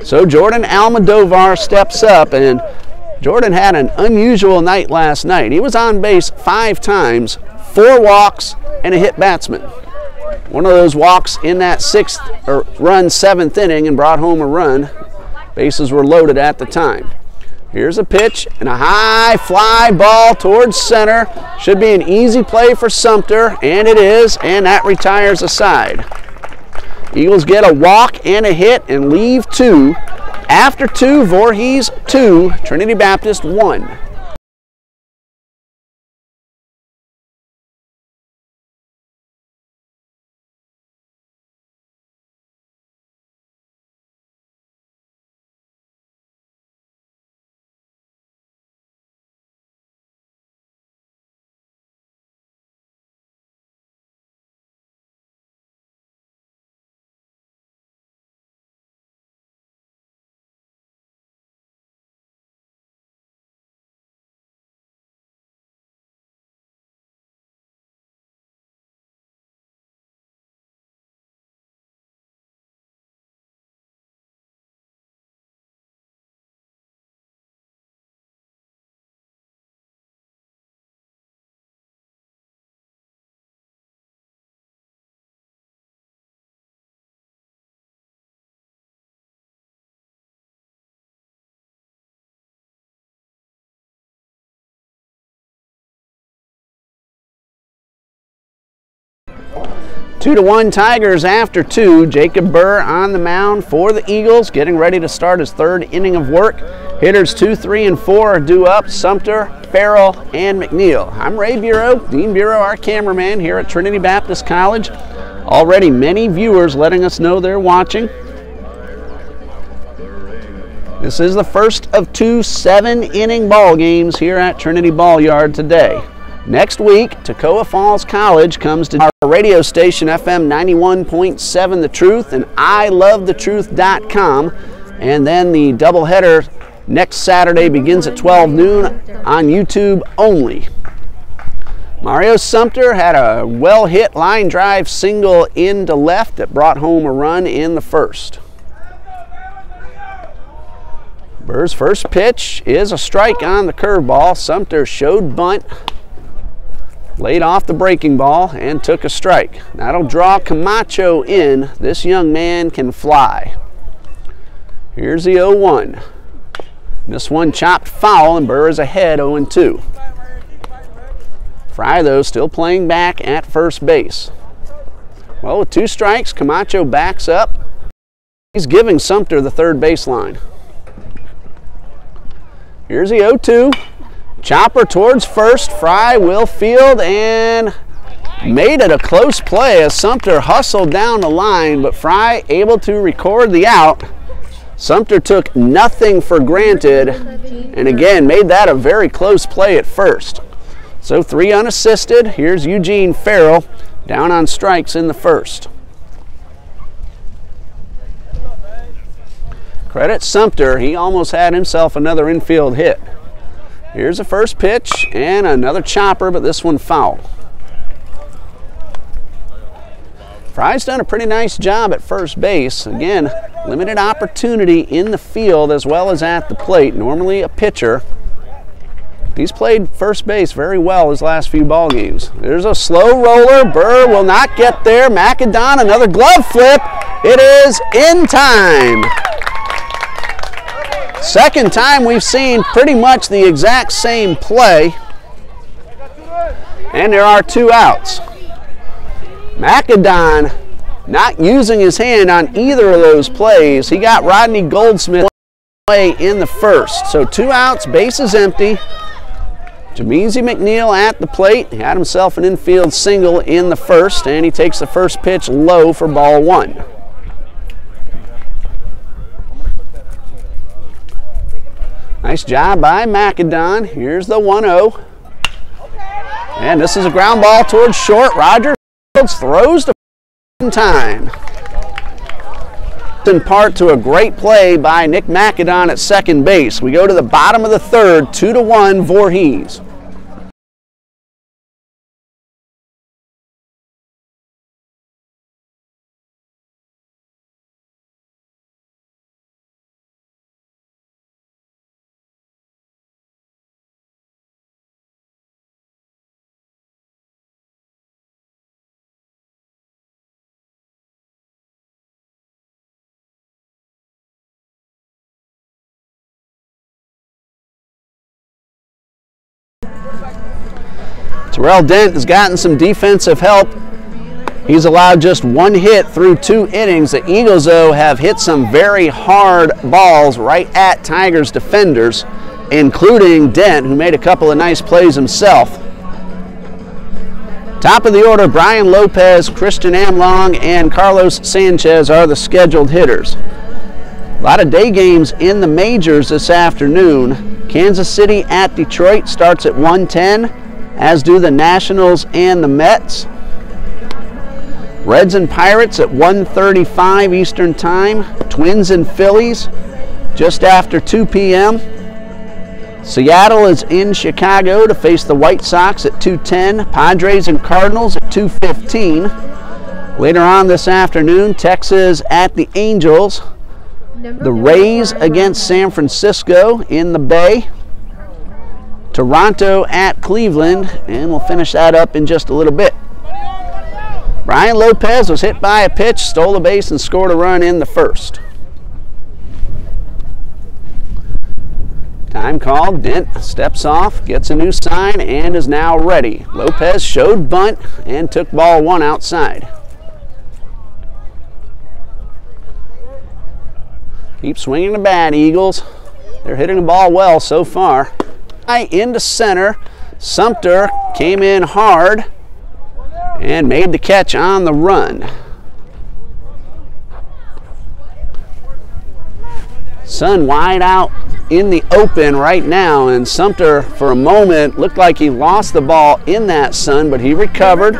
So Jordan Almodovar steps up, and Jordan had an unusual night last night. He was on base 5 times, 4 walks, and a hit batsman. One of those walks in that 7th inning and brought home a run. Bases were loaded at the time. Here's a pitch and a high fly ball towards center. Should be an easy play for Sumter, and it is, and that retires a side. Eagles get a walk and a hit and leave 2. After 2, Voorhees 2, Trinity Baptist 1. Two to 1 Tigers after 2. Jacob Burr on the mound for the Eagles, getting ready to start his 3rd inning of work. Hitters 2, 3, and 4 are due up: Sumter, Farrell, and McNeil. I'm Ray Bureau, Dean Bureau, our cameraman here at Trinity Baptist College. Already many viewers letting us know they're watching. This is the first of 2 7-inning ball games here at Trinity Ball Yard today. Next week, Toccoa Falls College comes to our radio station, FM 91.7 The Truth and ilovethetruth.com. And then the doubleheader next Saturday begins at 12 noon on YouTube only. Mario Sumter had a well-hit line drive single into left that brought home a run in the 1st. Burr's first pitch is a strike on the curveball. Sumter showed bunt, laid off the breaking ball, and took a strike. That'll draw Camacho in. This young man can fly. Here's the 0-1. This one chopped foul, and Burr is ahead 0-2. Fry, though, still playing back at first base. Well, with 2 strikes, Camacho backs up. He's giving Sumter the 3rd baseline. Here's the 0-2. Chopper towards first. Fry will field and made it a close play as Sumter hustled down the line, but Fry able to record the out. Sumter took nothing for granted and again made that a very close play at first. So 3 unassisted. Here's Eugene Farrell down on strikes in the 1st. Credit Sumter, he almost had himself another infield hit. Here's the first pitch and another chopper, but this one foul. Fry's done a pretty nice job at first base. Again, limited opportunity in the field as well as at the plate. Normally a pitcher. He's played first base very well his last few ball games. There's a slow roller. Burr will not get there. McAdon, another glove flip. It is in time. Second time we've seen pretty much the exact same play. And there are 2 outs. McAdon not using his hand on either of those plays. He got Rodney Goldsmith away in the 1st. So 2 outs, bases empty. Jameezy McNeil at the plate. He had himself an infield single in the 1st, and he takes the first pitch low for ball 1. Nice job by McAdon. Here's the 1-0. And this is a ground ball towards short. Rogers throws to in time. In part to a great play by Nick McAdon at second base. We go to the bottom of the 3rd, 2-1 Voorhees. Terrell Dent has gotten some defensive help. He's allowed just 1 hit through 2 innings. The Eagles, though, have hit some very hard balls right at Tigers defenders, including Dent, who made a couple of nice plays himself. Top of the order, Brian Lopez, Christian Amlong, and Carlos Sanchez are the scheduled hitters. A lot of day games in the majors this afternoon. Kansas City at Detroit starts at 1:10, as do the Nationals and the Mets. Reds and Pirates at 1:35 Eastern Time. Twins and Phillies just after 2 p.m. Seattle is in Chicago to face the White Sox at 2:10. Padres and Cardinals at 2:15. Later on this afternoon, Texas at the Angels. The Rays against San Francisco in the Bay. Toronto at Cleveland, and we'll finish that up in just a little bit. Brian Lopez was hit by a pitch, stole a base, and scored a run in the first. Time called. Dent steps off, gets a new sign, and is now ready. Lopez showed bunt and took ball 1 outside. Keep swinging the bat, Eagles. They're hitting the ball well so far. Into center. Sumter came in hard and made the catch on the run. Sun wide out in the open right now, and Sumter for a moment looked like he lost the ball in that sun, but he recovered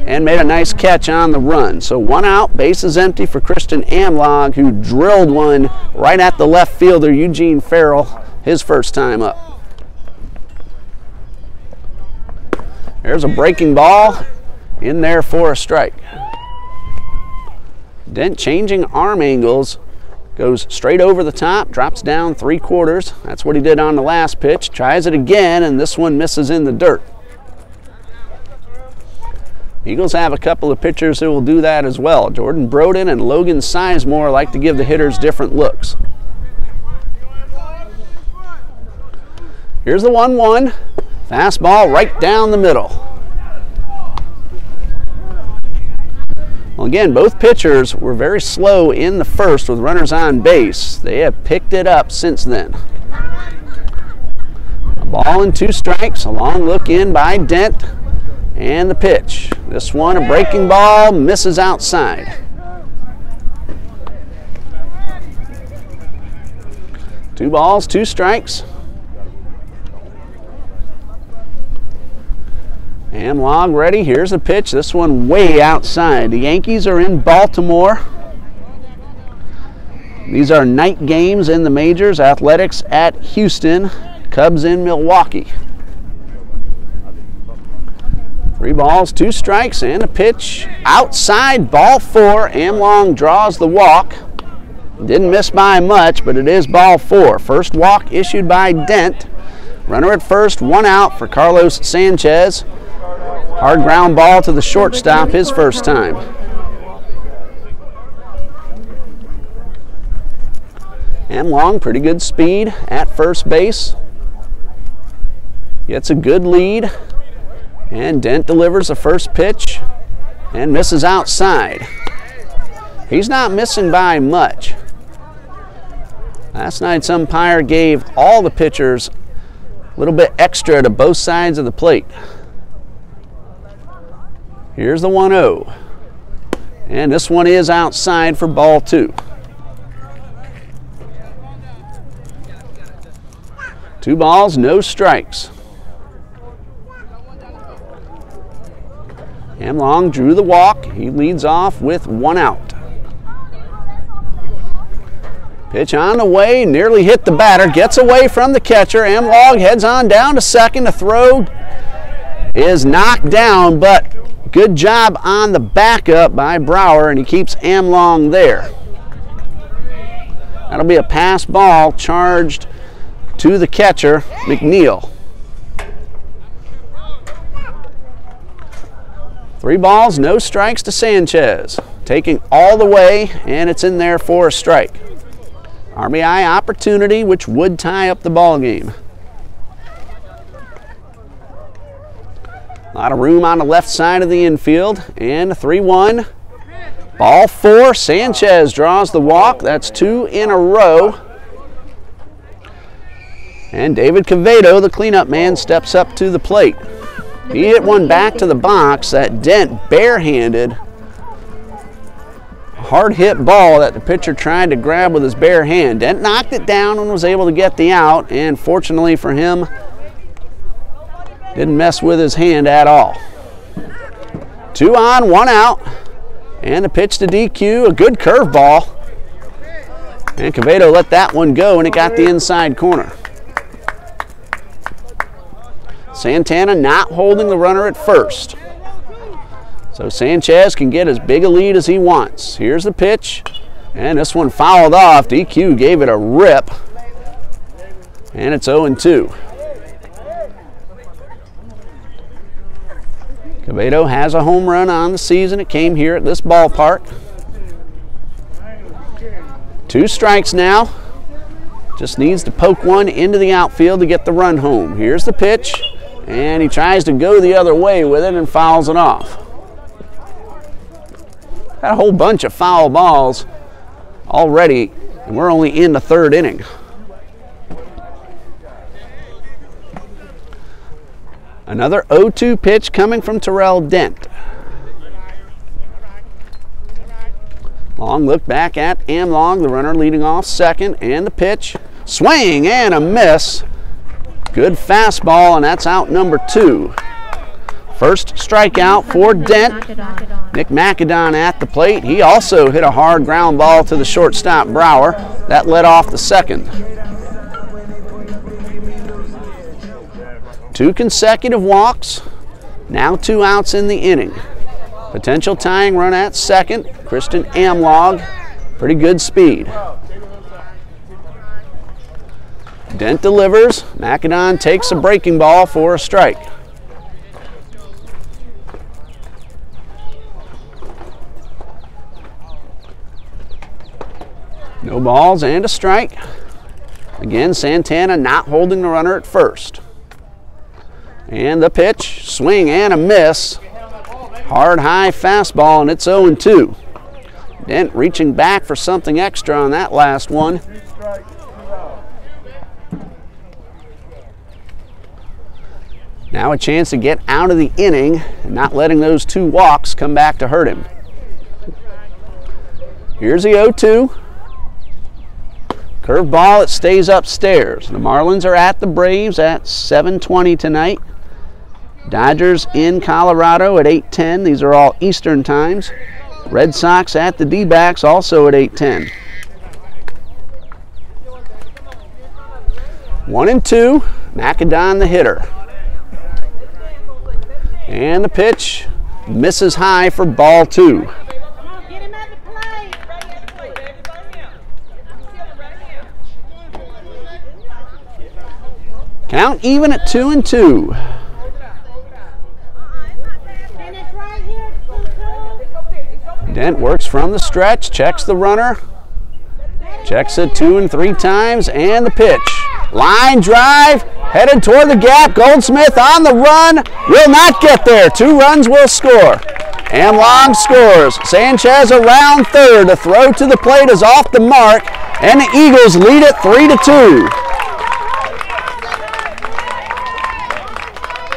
and made a nice catch on the run. So 1 out, bases empty for Christian Amlog, who drilled one right at the left fielder Eugene Farrell his first time up. There's a breaking ball in there for a strike. Dent changing arm angles, goes straight over the top, drops down 3/4. That's what he did on the last pitch. Tries it again, and this one misses in the dirt. Eagles have a couple of pitchers who will do that as well. Jordan Broden and Logan Sizemore like to give the hitters different looks. Here's the 1-1. Fastball right down the middle. Well, again, both pitchers were very slow in the first with runners on base. They have picked it up since then. A ball and 2 strikes. A long look in by Dent. And the pitch. This one, a breaking ball, misses outside. Two balls, 2 strikes. Amlog ready. Here's the pitch. This one way outside. The Yankees are in Baltimore. These are night games in the majors. Athletics at Houston. Cubs in Milwaukee. 3 balls, 2 strikes, and a pitch outside. Ball 4. Amlog draws the walk. Didn't miss by much, but it is ball 4. First walk issued by Dent. Runner at first, 1 out for Carlos Sanchez. Hard ground ball to the shortstop his first time. Amlog, pretty good speed at first base. Gets a good lead. And Dent delivers the first pitch and misses outside. He's not missing by much. Last night's umpire gave all the pitchers a little bit extra to both sides of the plate. Here's the 1-0. And this one is outside for ball 2. 2 balls, no strikes. Amlog drew the walk. He leads off with 1 out. Pitch on the way, nearly hit the batter, gets away from the catcher. Amlog heads on down to second. The throw is knocked down, but good job on the backup by Brower, and he keeps Amlog there. That'll be a pass ball charged to the catcher, McNeil. 3 balls, no strikes to Sanchez. Taking all the way, and it's in there for a strike. RBI opportunity, which would tie up the ball game. A lot of room on the left side of the infield, and 3-1. Ball 4, Sanchez draws the walk. That's 2 in a row. And David Quevedo, the cleanup man, steps up to the plate. He hit one back to the box. That Dent barehanded. Hard hit ball that the pitcher tried to grab with his bare hand. Dent knocked it down and was able to get the out, and fortunately for him, didn't mess with his hand at all. 2 on, 1 out, and the pitch to DQ, a good curveball. And Quevedo let that one go, and it got the inside corner. Santana not holding the runner at first. So Sanchez can get as big a lead as he wants. Here's the pitch, and this one fouled off. DQ gave it a rip, and it's 0-2. Quevedo has a home run on the season. It came here at this ballpark. 2 strikes now. Just needs to poke one into the outfield to get the run home. Here's the pitch, and he tries to go the other way with it and fouls it off. Got a whole bunch of foul balls already, and we're only in the 3rd inning. Another 0-2 pitch coming from Terrell Dent. Long look back at Amlong, the runner leading off second, and the pitch. Swing and a miss. Good fastball, and that's out number 2. First strikeout for Dent. Nick Macadon at the plate. He also hit a hard ground ball to the shortstop Brower. That led off the second. 2 consecutive walks. Now 2 outs in the inning. Potential tying run at second. Christian Amlog. Pretty good speed. Dent delivers. Macadon takes a breaking ball for a strike. No balls and a strike. Again, Santana not holding the runner at first. And the pitch, swing and a miss. Hard high fastball, and it's 0-2. Dent reaching back for something extra on that last one. Now a chance to get out of the inning and not letting those 2 walks come back to hurt him. Here's the 0-2. Curveball, it stays upstairs. The Marlins are at the Braves at 7:20 tonight. Dodgers in Colorado at 8:10. These are all Eastern times. Red Sox at the D-backs also at 8:10. 1-2. Macadon the hitter. And the pitch misses high for ball 2. Count even at 2-2. Dent works from the stretch, checks the runner, checks it 2 and 3 times, and the pitch. Line drive, headed toward the gap. Goldsmith on the run, will not get there. 2 runs will score. Amlong scores. Sanchez around third. The throw to the plate is off the mark, and the Eagles lead it 3-2.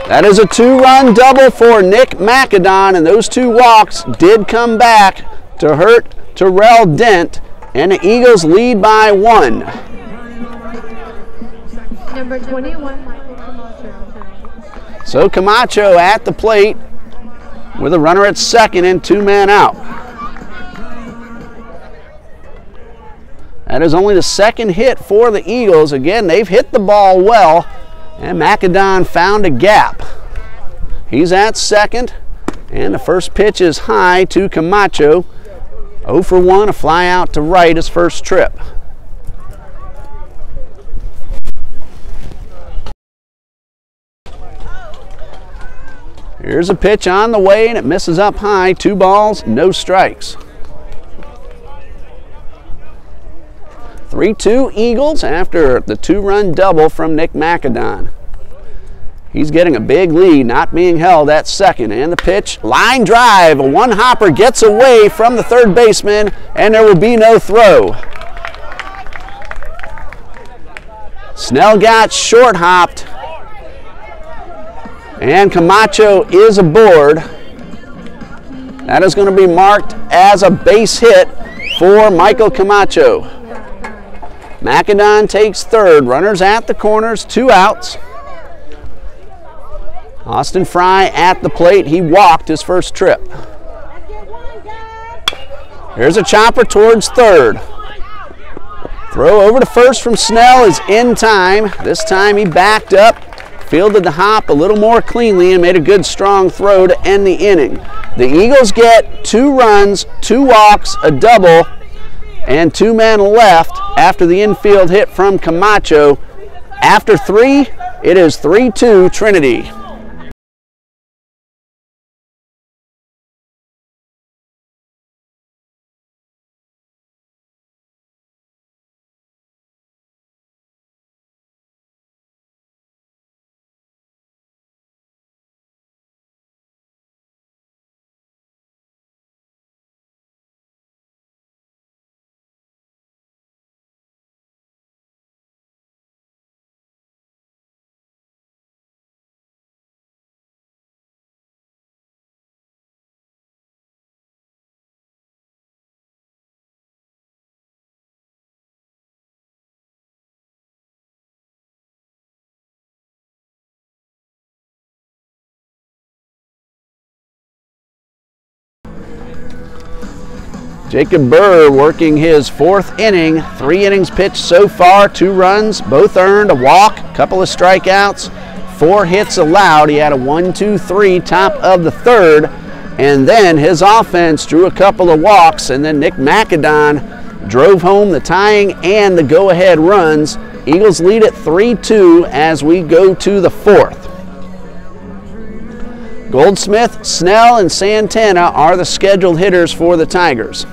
That is a 2-run double for Nick Macadon, and those 2 walks did come back to hurt Terrell Dent, and the Eagles lead by 1. Number 21, Michael Camacho. So Camacho at the plate with a runner at second and 2 men out. That is only the 2nd hit for the Eagles. Again, they've hit the ball well, and Macadon found a gap. He's at second, and the first pitch is high to Camacho. 0 for 1, a fly out to right his first trip. Here's a pitch on the way, and it misses up high. 2 balls, no strikes. 3-2 Eagles after the 2-run double from Nick Macadon. He's getting a big lead, not being held at second. And the pitch, line drive. A one-hopper gets away from the third baseman, and there will be no throw. Snell got short hopped, and Camacho is aboard. That is going to be marked as a base hit for Michael Camacho. McAdon takes third. Runners at the corners, 2 outs. Austin Fry at the plate. He walked his first trip. Here's a chopper towards third. Throw over to first from Snell is in time. This time he backed up, fielded the hop a little more cleanly, and made a good strong throw to end the inning. The Eagles get 2 runs, 2 walks, a double, and 2 men left after the infield hit from Camacho. After 3, it is 3-2 Trinity. Jacob Burr working his 4th inning, 3 innings pitched so far, 2 runs, both earned, a walk, couple of strikeouts, 4 hits allowed. He had a 1-2-3 top of the 3rd, and then his offense drew a couple of walks, and then Nick McAdon drove home the tying and the go-ahead runs. Eagles lead at 3-2 as we go to the 4th. Goldsmith, Snell, and Santana are the scheduled hitters for the Tigers.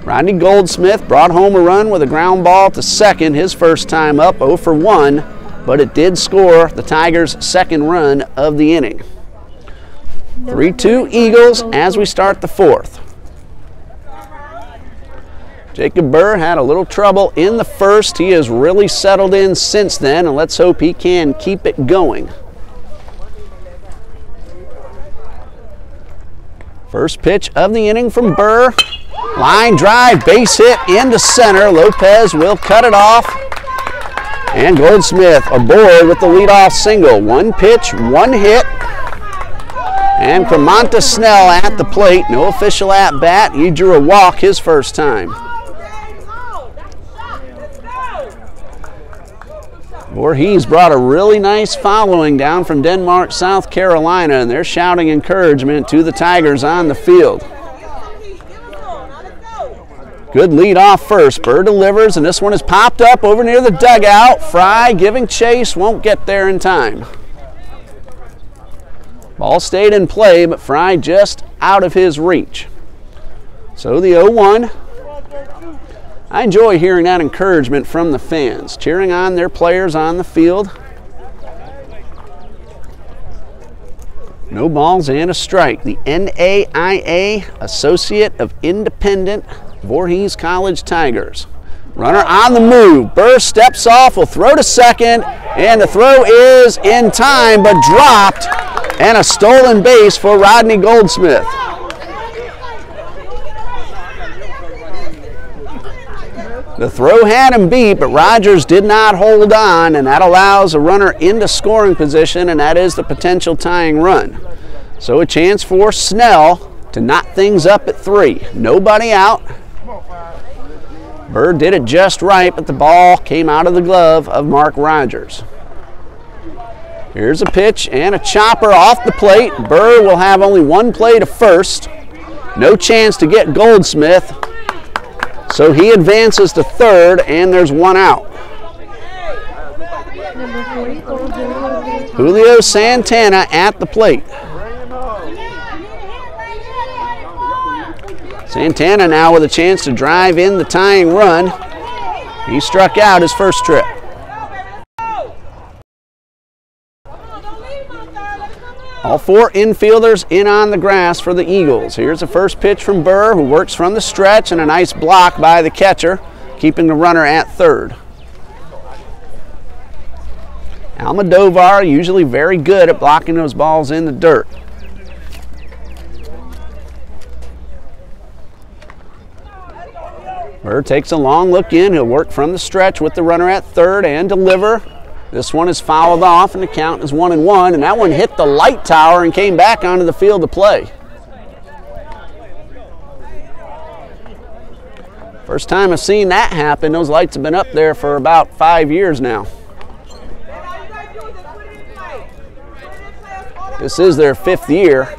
Rodney Goldsmith brought home a run with a ground ball to second, his first time up, 0 for 1, but it did score the Tigers' 2nd run of the inning. 3-2 Eagles as we start the 4th. Jacob Burr had a little trouble in the 1st. He has really settled in since then, and let's hope he can keep it going. First pitch of the inning from Burr. Line drive, base hit into center. Lopez will cut it off. And Goldsmith aboard with the leadoff single. 1 pitch, 1 hit. And Clemente Snell at the plate. No official at bat. He drew a walk his first time. Voorhees brought a really nice following down from Denmark, South Carolina, and they're shouting encouragement to the Tigers on the field. Good lead off first. Burr delivers, and this one is popped up over near the dugout. Fry giving chase, won't get there in time. Ball stayed in play, but Fry just out of his reach. So the 0-1. I enjoy hearing that encouragement from the fans, cheering on their players on the field. No balls and a strike. The NAIA Associate of Independent Voorhees College Tigers. Runner on the move. Burr steps off, will throw to second, and the throw is in time but dropped, and a stolen base for Rodney Goldsmith. The throw had him beat, but Rogers did not hold on, and that allows a runner into scoring position, and that is the potential tying run. So a chance for Snell to knot things up at 3. Nobody out. Burr did it just right, but the ball came out of the glove of Mark Rogers. Here's a pitch and a chopper off the plate. Burr will have only 1 play to first. No chance to get Goldsmith. So he advances to third, and there's 1 out. Julio Santana at the plate. Santana now with a chance to drive in the tying run. He struck out his first trip. All four infielders in on the grass for the Eagles. Here's the first pitch from Burr, who works from the stretch, and a nice block by the catcher, keeping the runner at third. Almodovar usually very good at blocking those balls in the dirt. Burr takes a long look in. He'll work from the stretch with the runner at third and deliver. This one is fouled off, and the count is 1-1, and that one hit the light tower and came back onto the field to play. First time I've seen that happen. Those lights have been up there for about 5 years now. This is their 5th year.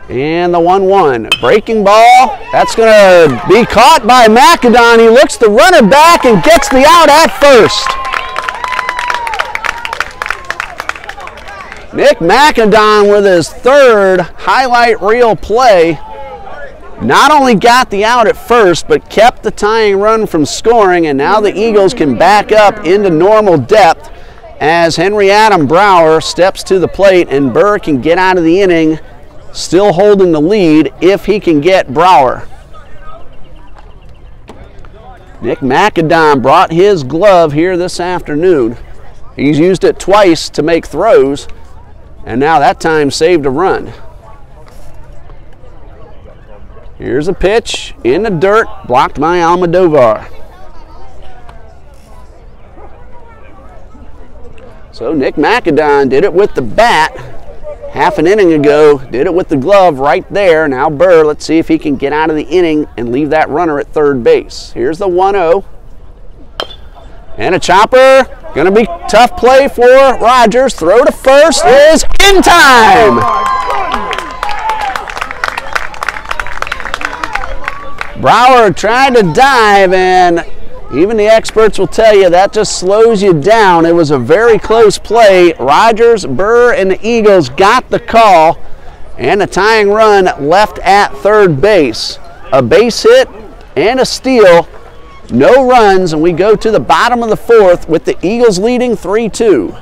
And the 1-1. Breaking ball. That's going to be caught by McAdon. He looks the runner back and gets the out at first. Nick McAdon with his 3rd highlight reel play. Not only got the out at first, but kept the tying run from scoring, and now the Eagles can back up into normal depth as Henry Adam Brower steps to the plate, and Burr can get out of the inning still holding the lead if he can get Brower. Nick McAdon brought his glove here this afternoon. He's used it twice to make throws, and now that time saved a run. Here's a pitch in the dirt, blocked by Almodovar. So Nick McAdon did it with the bat half an inning ago, did it with the glove right there. Now Burr, let's see if he can get out of the inning and leave that runner at third base. Here's the 1-0. And a chopper. Going to be tough play for Rogers. Throw to first is in time. Brower tried to dive, and even the experts will tell you that just slows you down. It was a very close play. Rogers, Burr, and the Eagles got the call, and a tying run left at third base. A base hit and a steal. No runs, and we go to the bottom of the 4th with the Eagles leading 3-2.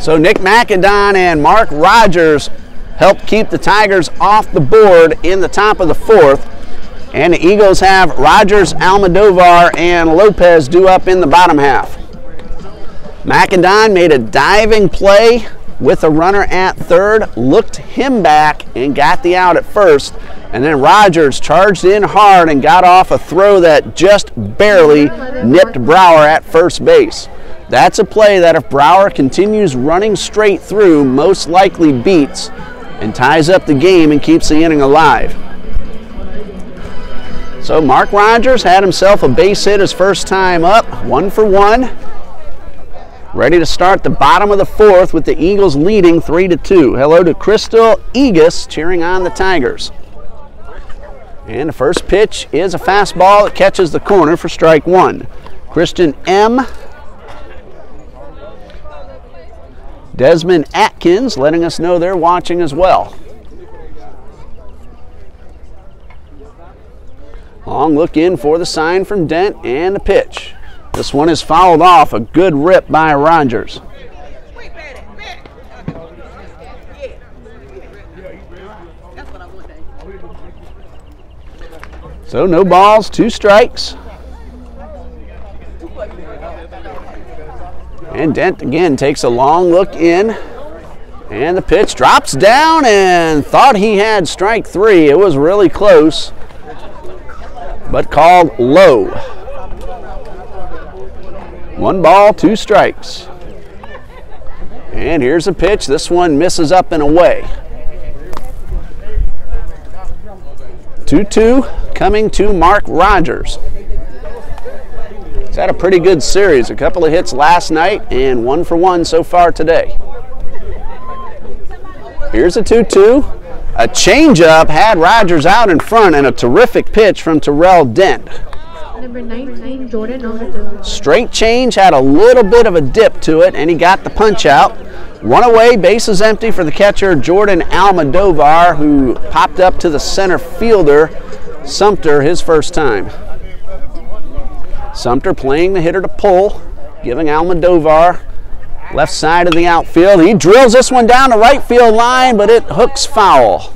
So Nick McAdon and Mark Rogers helped keep the Tigers off the board in the top of the 4th. And the Eagles have Rogers, Almodovar, and Lopez due up in the bottom half. McAdon made a diving play with a runner at third, looked him back, and got the out at first. And then Rogers charged in hard and got off a throw that just barely nipped Brower at first base. That's a play that if Brower continues running straight through, most likely beats and ties up the game and keeps the inning alive. So Mark Rogers had himself a base hit his first time up, 1 for 1. Ready to start the bottom of the 4th with the Eagles leading 3-2. Hello to Crystal Egas cheering on the Tigers. And the first pitch is a fastball that catches the corner for strike 1. Christian M. Desmond Atkins letting us know they're watching as well. Long look in for the sign from Dent and the pitch. This one is fouled off. A good rip by Rogers. So no balls, 2 strikes. And Dent again takes a long look in, and the pitch drops down, and thought he had strike 3. It was really close, but called low. 1 ball, 2 strikes. And here's a pitch. This one misses up and away. 2-2 coming to Mark Rogers. He's had a pretty good series. A couple of hits last night and 1 for 1 so far today. Here's a 2-2. A changeup had Rogers out in front, and a terrific pitch from Terrell Dent. Number 19, Jordan Almadovar. Straight change, had a little bit of a dip to it, and he got the punch out. Run away, bases empty for the catcher, Jordan Almadovar, who popped up to the center fielder, Sumter, his first time. Sumter playing the hitter to pull, giving Almadovar left side of the outfield. He drills this one down the right field line, but it hooks foul.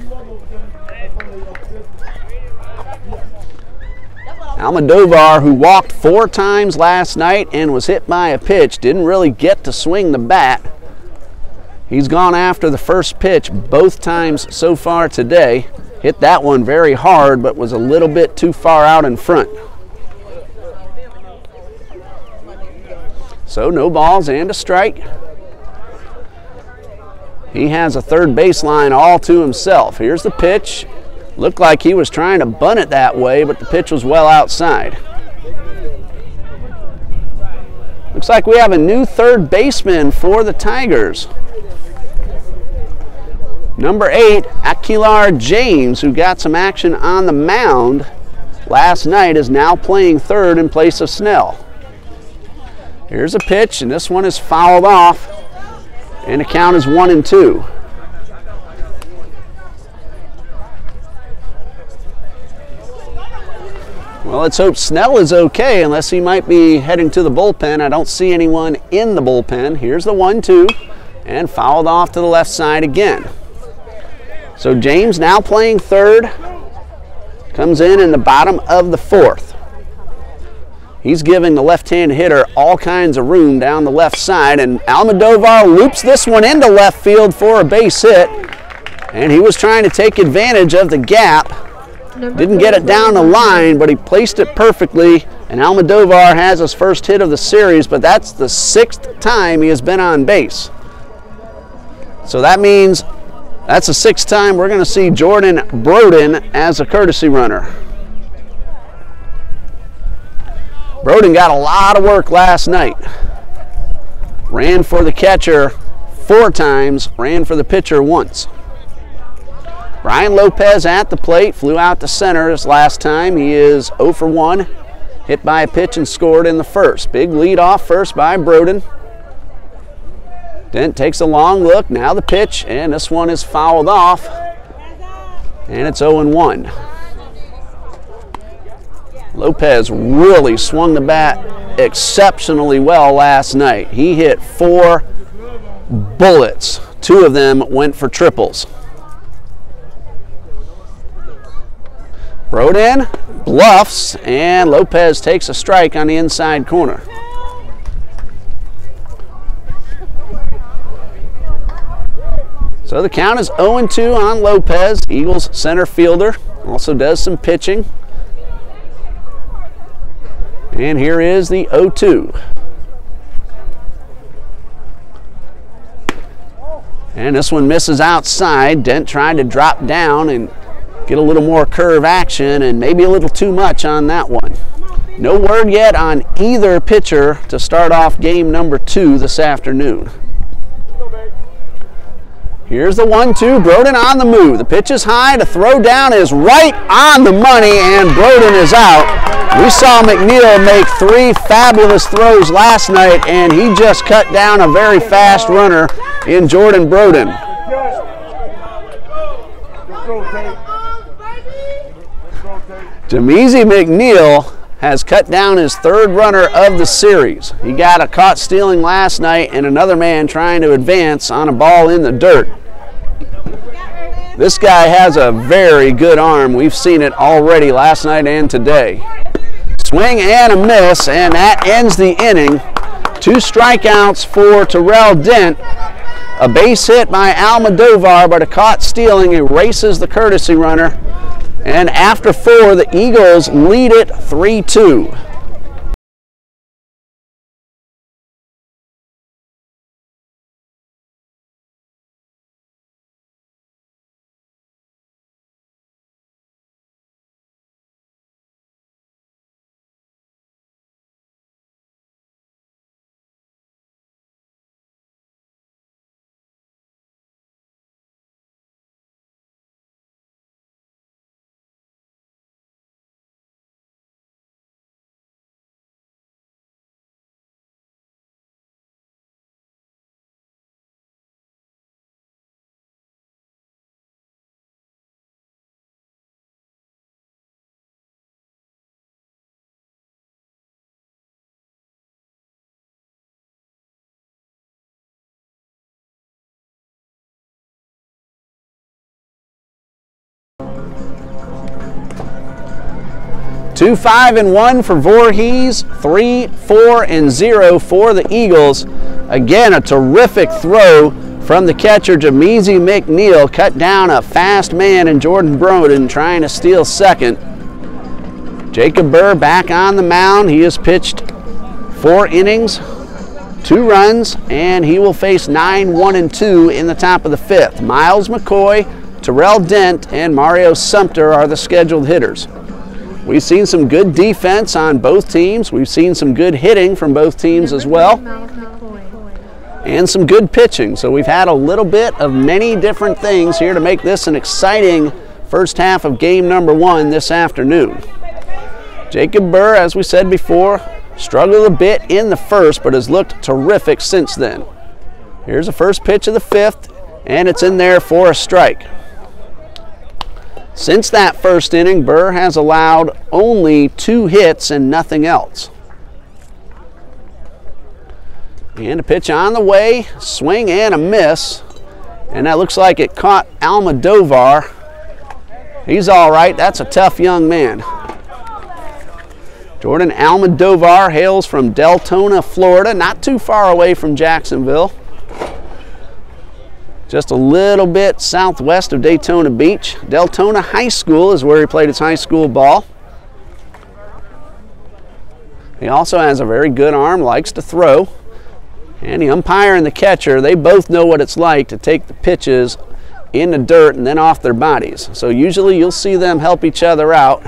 Almadovar, who walked 4 times last night and was hit by a pitch, didn't really get to swing the bat. He's gone after the first pitch both times so far today. Hit that one very hard, but was a little bit too far out in front. So no balls and a strike. He has a third baseline all to himself. Here's the pitch. Looked like he was trying to bunt it that way, but the pitch was well outside. Looks like we have a new third baseman for the Tigers. Number 8, Aquilar James, who got some action on the mound last night, is now playing third in place of Snell. Here's a pitch, and this one is fouled off, and the count is 1-2. Well, let's hope Snell is okay, unless he might be heading to the bullpen. I don't see anyone in the bullpen. Here's the 1-2, and fouled off to the left side again. So James now playing third, comes in the bottom of the 4th. He's giving the left-handed hitter all kinds of room down the left side, and Almadovar loops this one into left field for a base hit, and he was trying to take advantage of the gap. Didn't get it down the line, but he placed it perfectly, and Almadovar has his first hit of the series, but that's the 6th time he has been on base. So that means that's the 6th time we're going to see Jordan Broden as a courtesy runner. Broden got a lot of work last night. Ran for the catcher 4 times, ran for the pitcher once. Brian Lopez at the plate, flew out to center his last time. He is 0 for 1, hit by a pitch and scored in the first. Big lead off first by Broden. Dent takes a long look, now the pitch, and this one is fouled off, and it's 0-1. Lopez really swung the bat exceptionally well last night. He hit 4 bullets. 2 of them went for triples. Broden bluffs, and Lopez takes a strike on the inside corner. So the count is 0-2 on Lopez. Eagles center fielder, also does some pitching. And here is the 0-2. And this one misses outside. Dent tried to drop down and get a little more curve action, and maybe a little too much on that one. No word yet on either pitcher to start off game number 2 this afternoon. Here's the 1-2, Broden on the move. The pitch is high, the throw down is right on the money, and Broden is out. We saw McNeil make 3 fabulous throws last night, and he just cut down a very fast runner in Jordan Broden. Jamezi McNeil has cut down his 3rd runner of the series. He got a caught stealing last night and another man trying to advance on a ball in the dirt. This guy has a very good arm. We've seen it already last night and today. Swing and a miss, and that ends the inning. 2 strikeouts for Terrell Dent. A base hit by Almadovar, but a caught stealing erases the courtesy runner. And after 4, the Eagles lead it 3-2. 2, 5, and 1 for Voorhees, 3, 4, and 0 for the Eagles. Again, a terrific throw from the catcher, Jameezy McNeil, cut down a fast man in Jordan Broden trying to steal second. Jacob Burr back on the mound. He has pitched 4 innings, 2 runs, and he will face 9, 1, and 2 in the top of the 5th. Miles McCoy, Terrell Dent, and Mario Sumter are the scheduled hitters. We've seen some good defense on both teams. We've seen some good hitting from both teams as well, and some good pitching. So we've had a little bit of many different things here to make this an exciting first half of game number 1 this afternoon. Jacob Burr, as we said before, struggled a bit in the first, but has looked terrific since then. Here's the first pitch of the 5th, and it's in there for a strike. Since that first inning, Burr has allowed only 2 hits and nothing else. And a pitch on the way, swing and a miss, and that looks like it caught Almodovar. He's all right. That's a tough young man. Jordan Almodovar hails from Deltona, Florida, not too far away from Jacksonville. Just a little bit southwest of Daytona Beach. Deltona High School is where he played his high school ball. He also has a very good arm, likes to throw. And the umpire and the catcher, they both know what it's like to take the pitches in the dirt and then off their bodies. So usually you'll see them help each other out,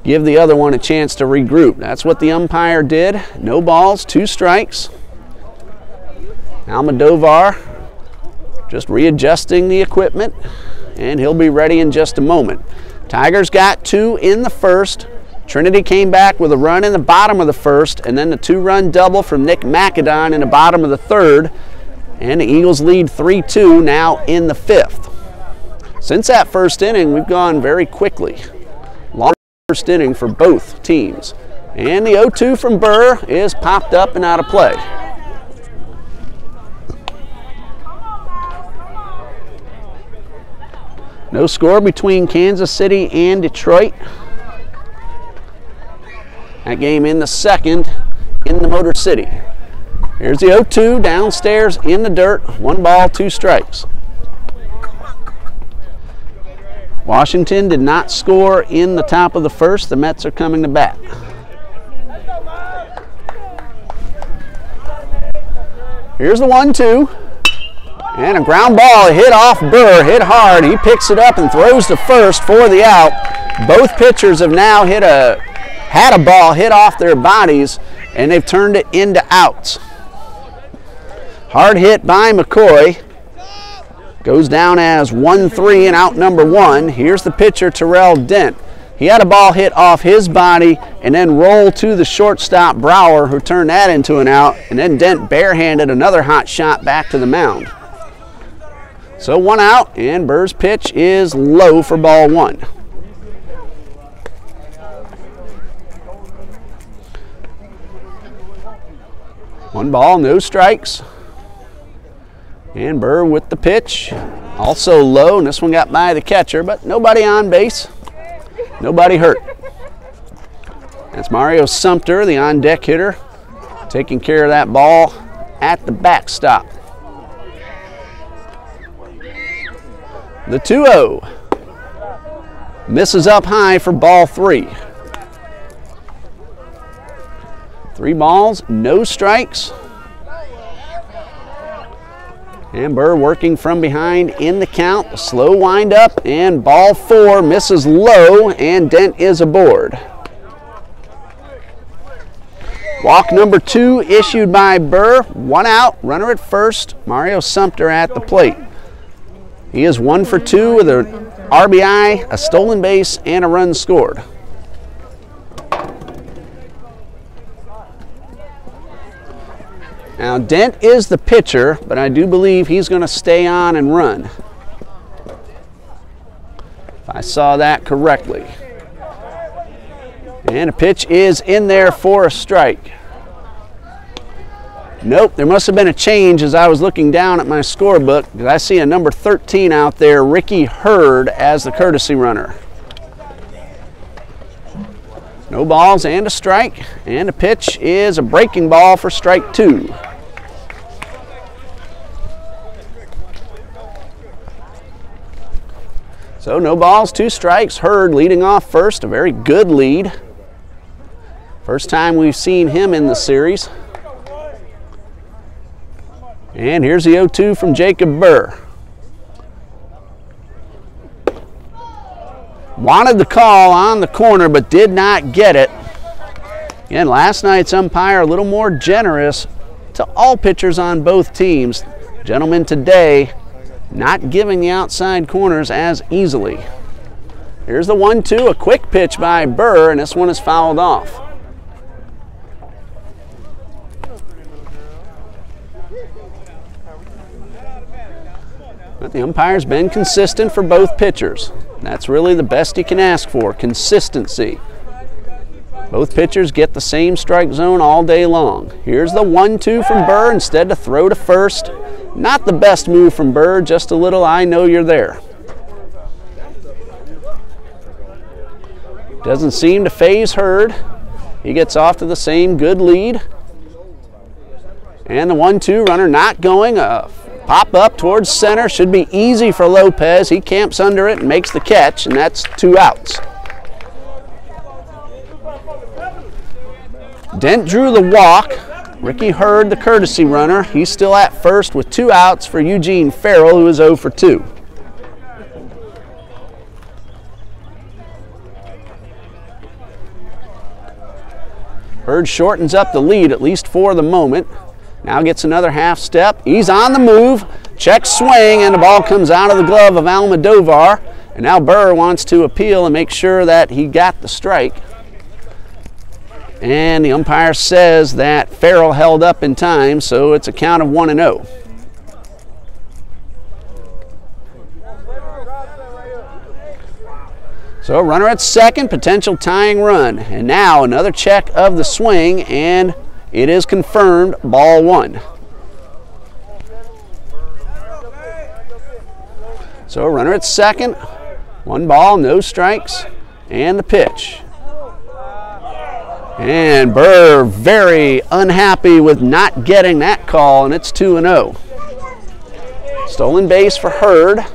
give the other one a chance to regroup. That's what the umpire did. No balls, 2 strikes. Almodovar just readjusting the equipment, and he'll be ready in just a moment. Tigers got 2 in the first. Trinity came back with a run in the bottom of the first, and then the 2-run double from Nick McAdon in the bottom of the 3rd. And the Eagles lead 3-2 now in the 5th. Since that first inning, we've gone very quickly. Long first inning for both teams. And the 0-2 from Burr is popped up and out of play. No score between Kansas City and Detroit. That game in the 2nd in the Motor City. Here's the 0-2 downstairs in the dirt. 1 ball, 2 strikes. Washington did not score in the top of the 1st. The Mets are coming to bat. Here's the 1-2. And a ground ball hit off Burr, hit hard. He picks it up and throws to first for the out. Both pitchers have now had a ball hit off their bodies, and they've turned it into outs. Hard hit by McCoy. Goes down as 1-3 and out number 1. Here's the pitcher, Terrell Dent. He had a ball hit off his body and then rolled to the shortstop, Brower, who turned that into an out, and then Dent barehanded another hot shot back to the mound. So 1 out, and Burr's pitch is low for ball 1. One ball, no strikes. And Burr with the pitch, also low, and this one got by the catcher, but nobody on base, nobody hurt. That's Mario Sumter, the on-deck hitter, taking care of that ball at the backstop. The 2-0 misses up high for ball 3. 3 balls, no strikes. And Burr working from behind in the count. A slow wind up, and ball 4 misses low, and Dent is aboard. Walk number 2 issued by Burr. 1 out, runner at first. Mario Sumter at the plate. He is 1 for 2 with an RBI, a stolen base, and a run scored. Now Dent is the pitcher, but I do believe he's going to stay on and run, if I saw that correctly. And a pitch is in there for a strike. Nope, there must have been a change as I was looking down at my scorebook, because I see a number 13 out there, Ricky Hurd, as the courtesy runner. No balls and a strike, and the pitch is a breaking ball for strike 2. So no balls, 2 strikes. Hurd leading off first, a very good lead. First time we've seen him in the series. And here's the 0-2 from Jacob Burr. Wanted the call on the corner, but did not get it. Again, last night's umpire a little more generous to all pitchers on both teams. Gentlemen today not giving the outside corners as easily. Here's the 1-2, a quick pitch by Burr, and this one is fouled off. But the umpire's been consistent for both pitchers. That's really the best you can ask for, consistency. Both pitchers get the same strike zone all day long. Here's the 1-2 from Burr instead to throw to first. Not the best move from Burr, just a little I know you're there. Doesn't seem to phase Hurd. He gets off to the same good lead. And the 1-2 runner not going. Pop up towards center, should be easy for Lopez. He camps under it and makes the catch, and that's 2 outs. Dent drew the walk. Ricky Hurd, the courtesy runner. He's still at first with 2 outs for Eugene Farrell, who is 0 for 2. Hurd shortens up the lead, at least for the moment. Now gets another half step. He's on the move. Check swing, and the ball comes out of the glove of Almodovar. And now Burr wants to appeal and make sure that he got the strike. And the umpire says that Farrell held up in time, so it's a count of 1-0. So runner at second, potential tying run. And now another check of the swing, and it is confirmed, ball 1. So runner at second, 1 ball, no strikes, and the pitch. And Burr very unhappy with not getting that call, and it's 2-0. Stolen base for Hurd.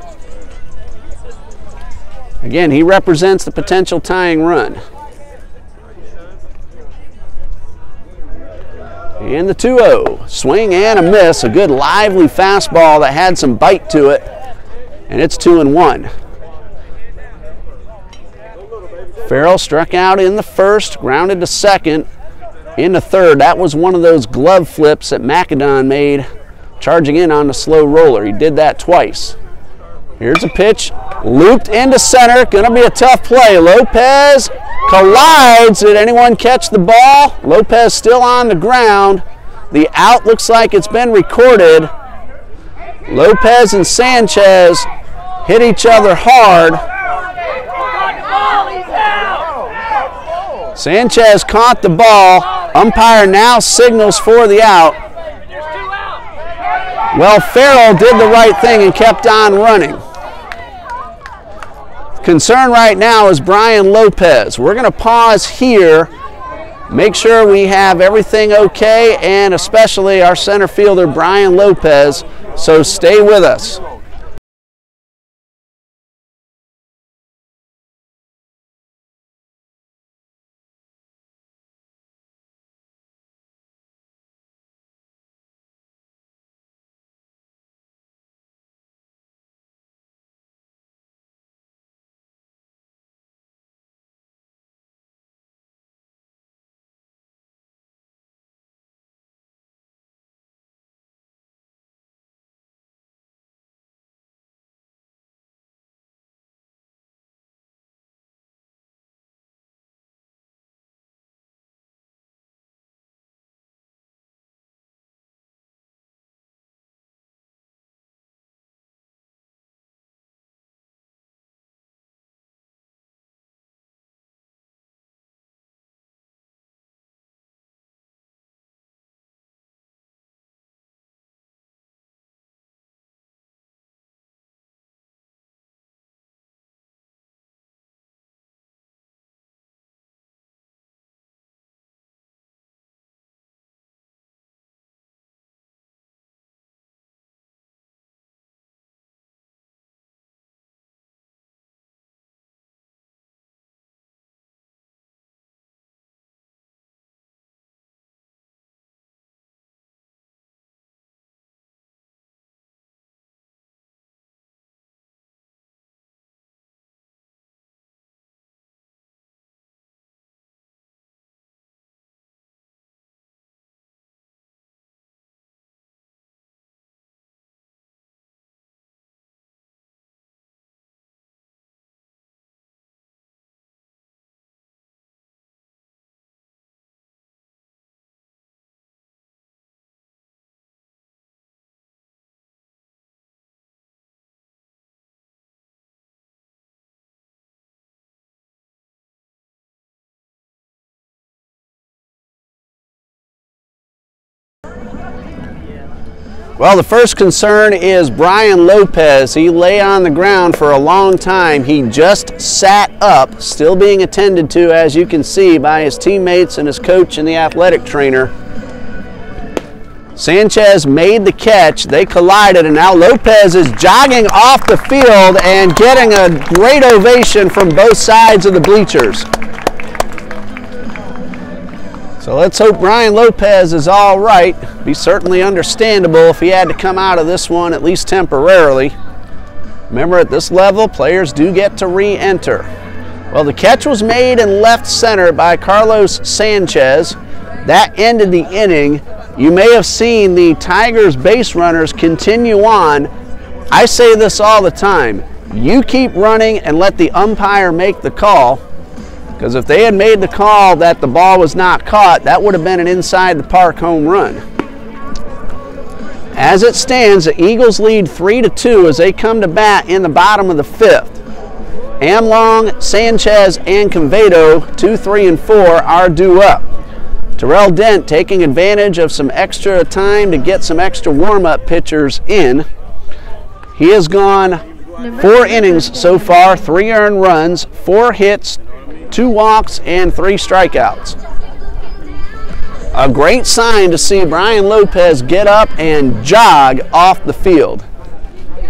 Again, he represents the potential tying run. And the 2-0, swing and a miss, a good lively fastball that had some bite to it, and it's 2-1. Farrell struck out in the first, grounded to second. In the third, that was one of those glove flips that Macadon made, charging in on the slow roller. He did that twice. Here's a pitch, looped into center, gonna be a tough play. Lopez collides. Did anyone catch the ball? Lopez still on the ground. The out looks like it's been recorded. Lopez and Sanchez hit each other hard. Sanchez caught the ball. Umpire now signals for the out. Well, Farrell did the right thing and kept on running. Concern right now is Brian Lopez. We're going to pause here, make sure we have everything okay, and especially our center fielder, Brian Lopez, so stay with us. Well, the first concern is Brian Lopez. He lay on the ground for a long time. He just sat up, still being attended to, as you can see, by his teammates and his coach and the athletic trainer. Sanchez made the catch. They collided, and now Lopez is jogging off the field and getting a great ovation from both sides of the bleachers. So let's hope Brian Lopez is all right. Be certainly understandable if he had to come out of this one, at least temporarily. Remember, at this level, players do get to re-enter. Well, the catch was made in left center by Carlos Sanchez. That ended the inning. You may have seen the Tigers base runners continue on. I say this all the time. You keep running and let the umpire make the call. Because if they had made the call that the ball was not caught, that would have been an inside the park home run. As it stands, the Eagles lead 3-2 as they come to bat in the bottom of the fifth. Amlong, Sanchez, and Convedo, 2, 3, and 4 are due up. Terrell Dent taking advantage of some extra time to get some extra warm-up pitchers in. He has gone 4 innings so far, 3 earned runs, 4 hits, 2 walks, and 3 strikeouts. A great sign to see Brian Lopez get up and jog off the field.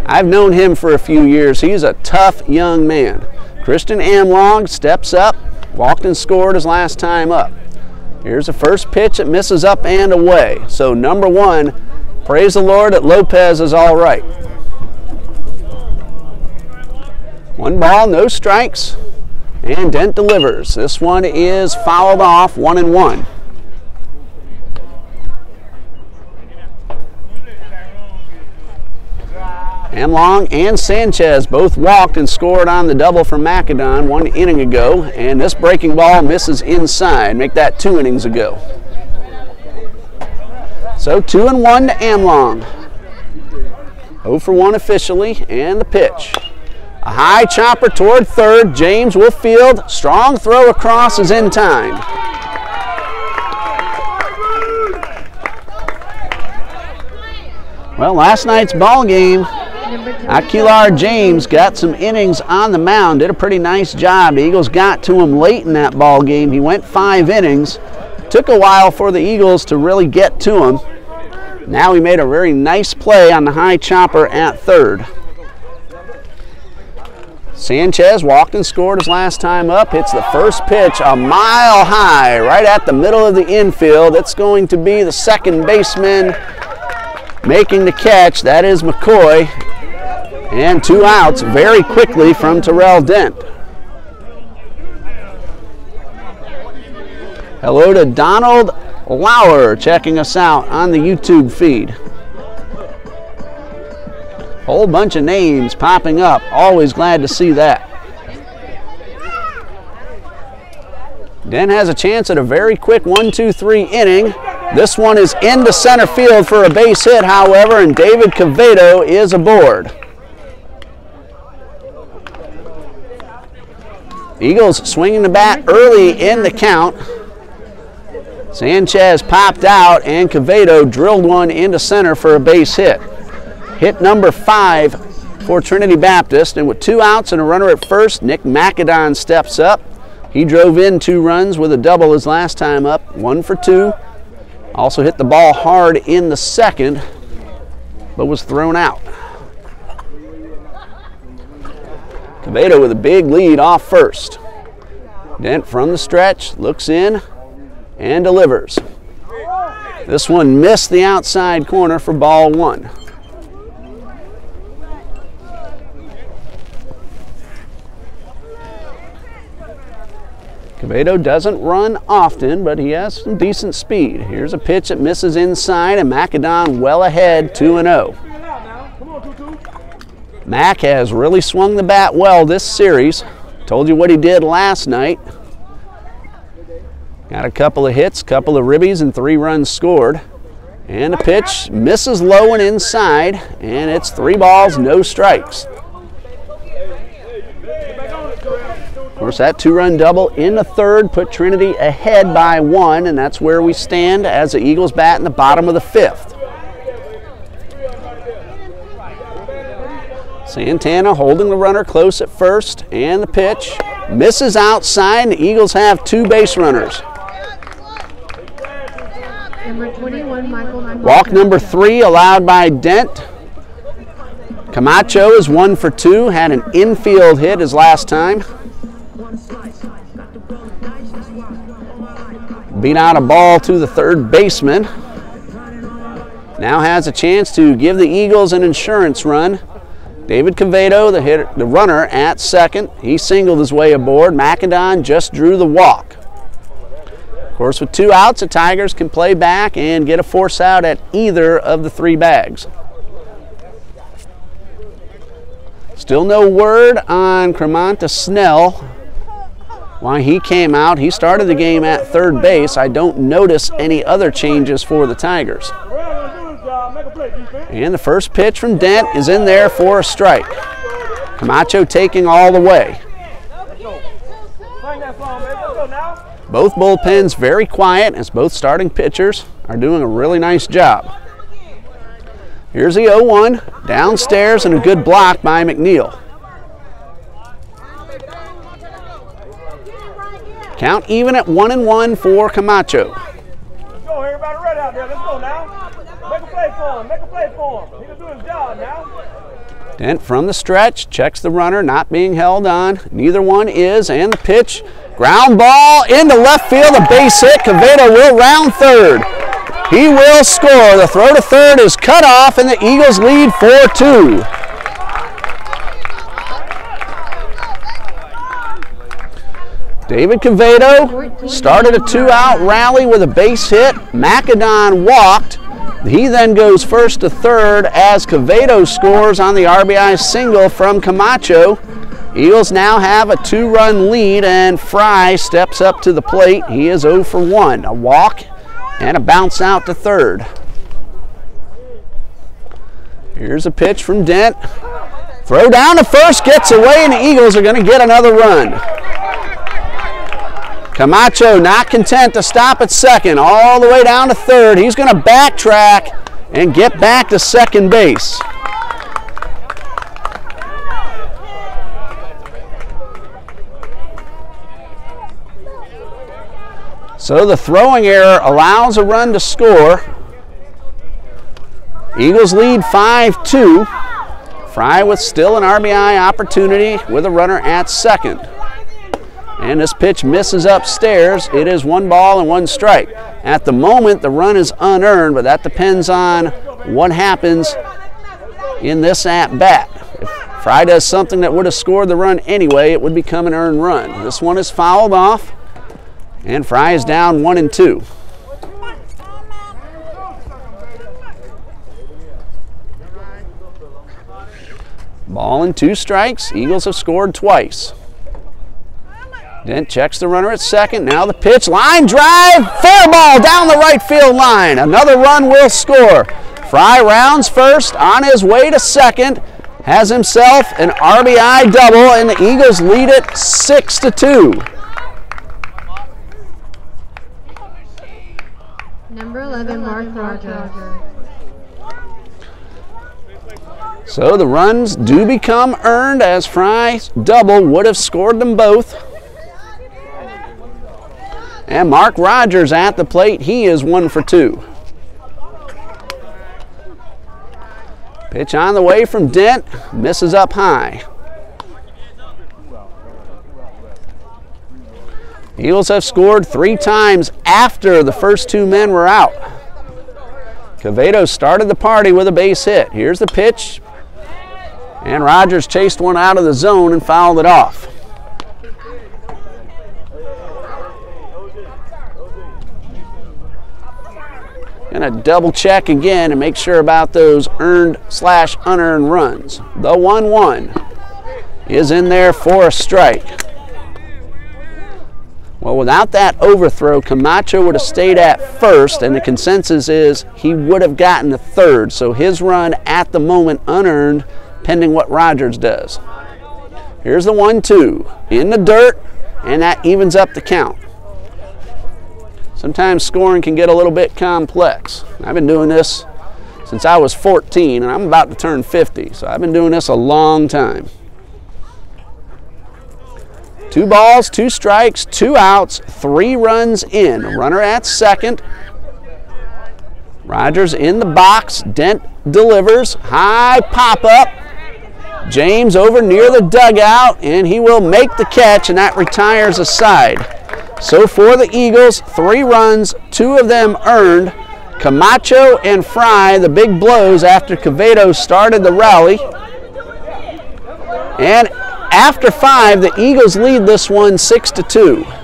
I've known him for a few years. He's a tough young man. Christian Amlong steps up, walked and scored his last time up. Here's the first pitch that misses up and away. So number 1, praise the Lord that Lopez is all right. 1 ball, no strikes. And Dent delivers. This one is fouled off, 1-1. Amlong and Sanchez both walked and scored on the double from Macedon 1 inning ago, and this breaking ball misses inside. Make that 2 innings ago. So 2-1 to Amlong. 0 for 1 officially, and the pitch. A high chopper toward third. James will field. Strong throw across is in time. Well, last night's ball game, Aquilar James got some innings on the mound. Did a pretty nice job. The Eagles got to him late in that ball game. He went 5 innings. Took a while for the Eagles to really get to him. Now he made a very nice play on the high chopper at third. Sanchez walked and scored his last time up. Hits the first pitch a mile high, right at the middle of the infield. It's going to be the second baseman making the catch. That is McCoy. And 2 outs very quickly from Terrell Dent. Hello to Donald Lauer checking us out on the YouTube feed. Whole bunch of names popping up. Always glad to see that. Dent has a chance at a very quick 1-2-3 inning. This one is into center field for a base hit, however, and David Convedo is aboard. Eagles swinging the bat early in the count. Sanchez popped out, and Convedo drilled one into center for a base hit. Hit number 5 for Trinity Baptist, and with 2 outs and a runner at first, Nick Macedon steps up. He drove in 2 runs with a double his last time up, 1 for 2. Also hit the ball hard in the second, but was thrown out. Convedo with a big lead off first. Dent from the stretch, looks in, and delivers. This one missed the outside corner for ball 1. Convedo doesn't run often, but he has some decent speed. Here's a pitch that misses inside, and Macedon well ahead, 2-0. Mac has really swung the bat well this series. Told you what he did last night. Got a couple of hits, couple of ribbies, and 3 runs scored. And the pitch misses low and inside, and it's 3 balls, no strikes. Of course, that 2-run double in the third put Trinity ahead by 1, and that's where we stand as the Eagles bat in the bottom of the 5th. Santana holding the runner close at first, and the pitch misses outside. The Eagles have 2 base runners. Number 21, Michael. Walk number 3 allowed by Dent. Camacho is 1 for 2, had an infield hit his last time. Beat out a ball to the third baseman. Now has a chance to give the Eagles an insurance run. David Quevedo, the runner at second. He singled his way aboard. McAdon just drew the walk. Of course, with 2 outs, the Tigers can play back and get a force out at either of the 3 bags. Still no word on Cremonta Snell. Why he came out. He started the game at third base. I don't notice any other changes for the Tigers. And the first pitch from Dent is in there for a strike. Camacho taking all the way. Both bullpens very quiet as both starting pitchers are doing a really nice job. Here's the 0-1, downstairs, and a good block by McNeil. Count even at 1-1 for Camacho. Let's go, everybody ready out there. Let's go now. Make a play for him. Make a play for him. He can do his job now. Dent from the stretch, checks the runner, not being held on. Neither one is, and the pitch. Ground ball into left field, a base hit. Quevedo will round third. He will score. The throw to third is cut off, and the Eagles lead 4-2. David Quevedo started a 2-out rally with a base hit. McAdon walked. He then goes first to third as Quevedo scores on the RBI single from Camacho. Eagles now have a 2-run lead, and Fry steps up to the plate. He is 0 for 1. A walk and a bounce out to third. Here's a pitch from Dent. Throw down to first, gets away, and the Eagles are going to get another run. Camacho not content to stop at second, all the way down to third. He's going to backtrack and get back to second base. So the throwing error allows a run to score. Eagles lead 5-2. Fry with still an RBI opportunity with a runner at second. And this pitch misses upstairs. It is 1 ball and 1 strike. At the moment, the run is unearned, but that depends on what happens in this at-bat. If Fry does something that would have scored the run anyway, it would become an earned run. This one is fouled off, and Fry is down 1-2. Ball and 2 strikes. Eagles have scored twice. Dent checks the runner at second. Now the pitch, line drive, fair ball down the right field line. Another run will score. Fry rounds first, on his way to second, has himself an RBI double, and the Eagles lead it 6-2. Number 11, Mark Rogers. So the runs do become earned, as Fry's double would have scored them both. And Mark Rogers at the plate. He is 1 for 2. Pitch on the way from Dent. Misses up high. Eagles have scored 3 times after the first 2 men were out. Quevedo started the party with a base hit. Here's the pitch. And Rogers chased one out of the zone and fouled it off. Gonna double check again and make sure about those earned/unearned runs. The 1-1 is in there for a strike. Well, without that overthrow, Camacho would have stayed at first, and the consensus is he would have gotten to third. So his run at the moment unearned, pending what Rogers does. Here's the 1-2 in the dirt, and that evens up the count. Sometimes scoring can get a little bit complex. I've been doing this since I was 14, and I'm about to turn 50, so I've been doing this a long time. 2 balls, 2 strikes, 2 outs, 3 runs in. Runner at second. Rogers in the box. Dent delivers. High pop-up. James over near the dugout, and he will make the catch, and that retires a side. So for the Eagles, 3 runs, 2 of them earned. Camacho and Fry, the big blows after Quevedo started the rally. And after 5, the Eagles lead this one 6-2.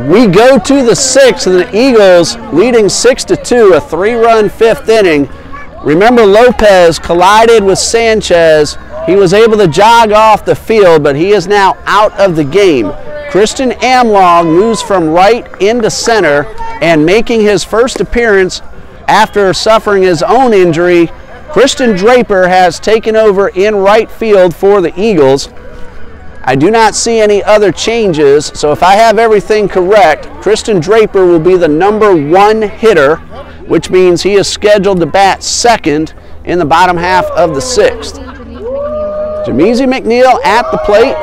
We go to the 6th, and the Eagles leading 6-2, a 3-run 5th inning. Remember, Lopez collided with Sanchez. He was able to jog off the field, but he is now out of the game. Christian Amlong moves from right into center, and making his first appearance after suffering his own injury, Christian Draper has taken over in right field for the Eagles. I do not see any other changes, so if I have everything correct, Christian Draper will be the number 1 hitter, which means he is scheduled to bat second in the bottom half of the 6th. Jamezi McNeil at the plate.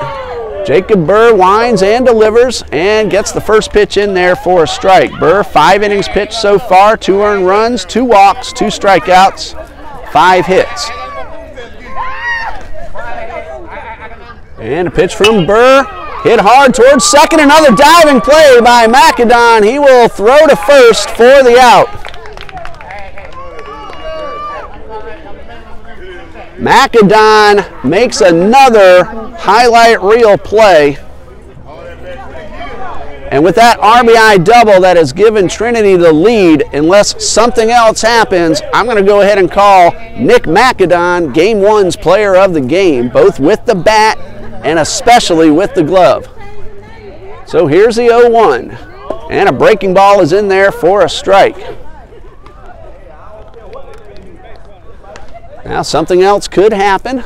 Jacob Burr winds and delivers and gets the first pitch in there for a strike. Burr, 5 innings pitched so far, 2 earned runs, 2 walks, 2 strikeouts, 5 hits. And a pitch from Burr, hit hard towards second. Another diving play by Macadon. He will throw to first for the out. Macadon makes another highlight reel play. And with that RBI double that has given Trinity the lead, unless something else happens, I'm going to go ahead and call Nick Macadon Game 1's player of the game, both with the bat and especially with the glove. So here's the 0-1, and a breaking ball is in there for a strike. Now something else could happen.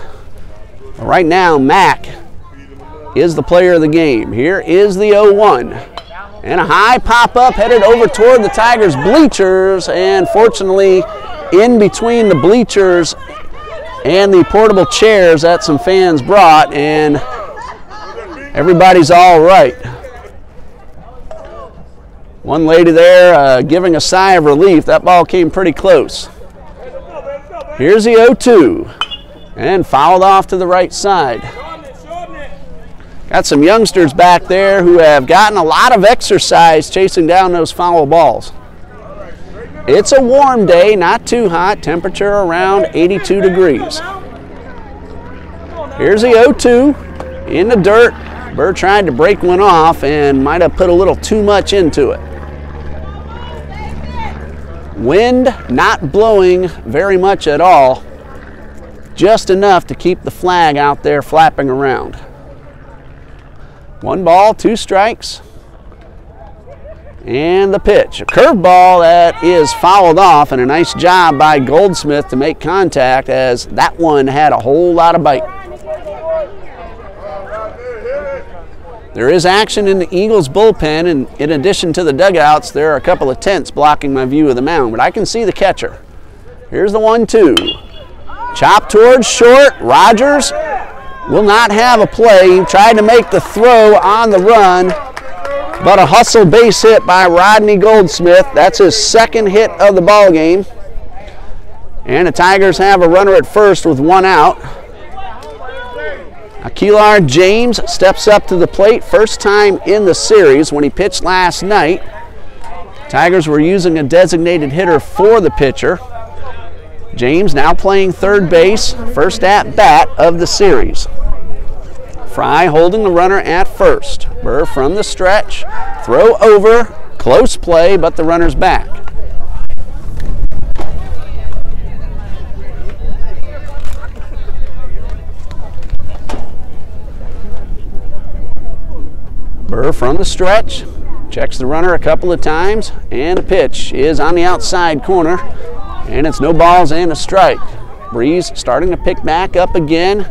Right now, Mac is the player of the game. Here is the 0-1, and a high pop-up headed over toward the Tigers' bleachers, and fortunately in between the bleachers and the portable chairs that some fans brought, and everybody's all right. One lady there giving a sigh of relief. That ball came pretty close. Here's the 0-2, and fouled off to the right side. Got some youngsters back there who have gotten a lot of exercise chasing down those foul balls. It's a warm day, not too hot, temperature around 82 degrees. Here's the 0-2 in the dirt. Burr tried to break one off and might have put a little too much into it. Wind not blowing very much at all, just enough to keep the flag out there flapping around. 1 ball, 2 strikes. And the pitch, a curveball that is fouled off, and a nice job by Goldsmith to make contact, as that one had a whole lot of bite. There is action in the Eagles bullpen, and in addition to the dugouts, there are a couple of tents blocking my view of the mound, but I can see the catcher. Here's the 1-2. Chop towards short. Rogers will not have a play. He tried to make the throw on the run, But a hustle base hit by Rodney Goldsmith. That's his second hit of the ball game. And the Tigers have a runner at first with one out. Aquilar James steps up to the plate, first time in the series. When he pitched last night, Tigers were using a designated hitter for the pitcher. James now playing third base, first at bat of the series. Fry holding the runner at first. Burr from the stretch, throw over, close play, but the runner's back. Burr from the stretch, checks the runner a couple of times, and the pitch is on the outside corner, and it's no balls and a strike. Breeze starting to pick back up again.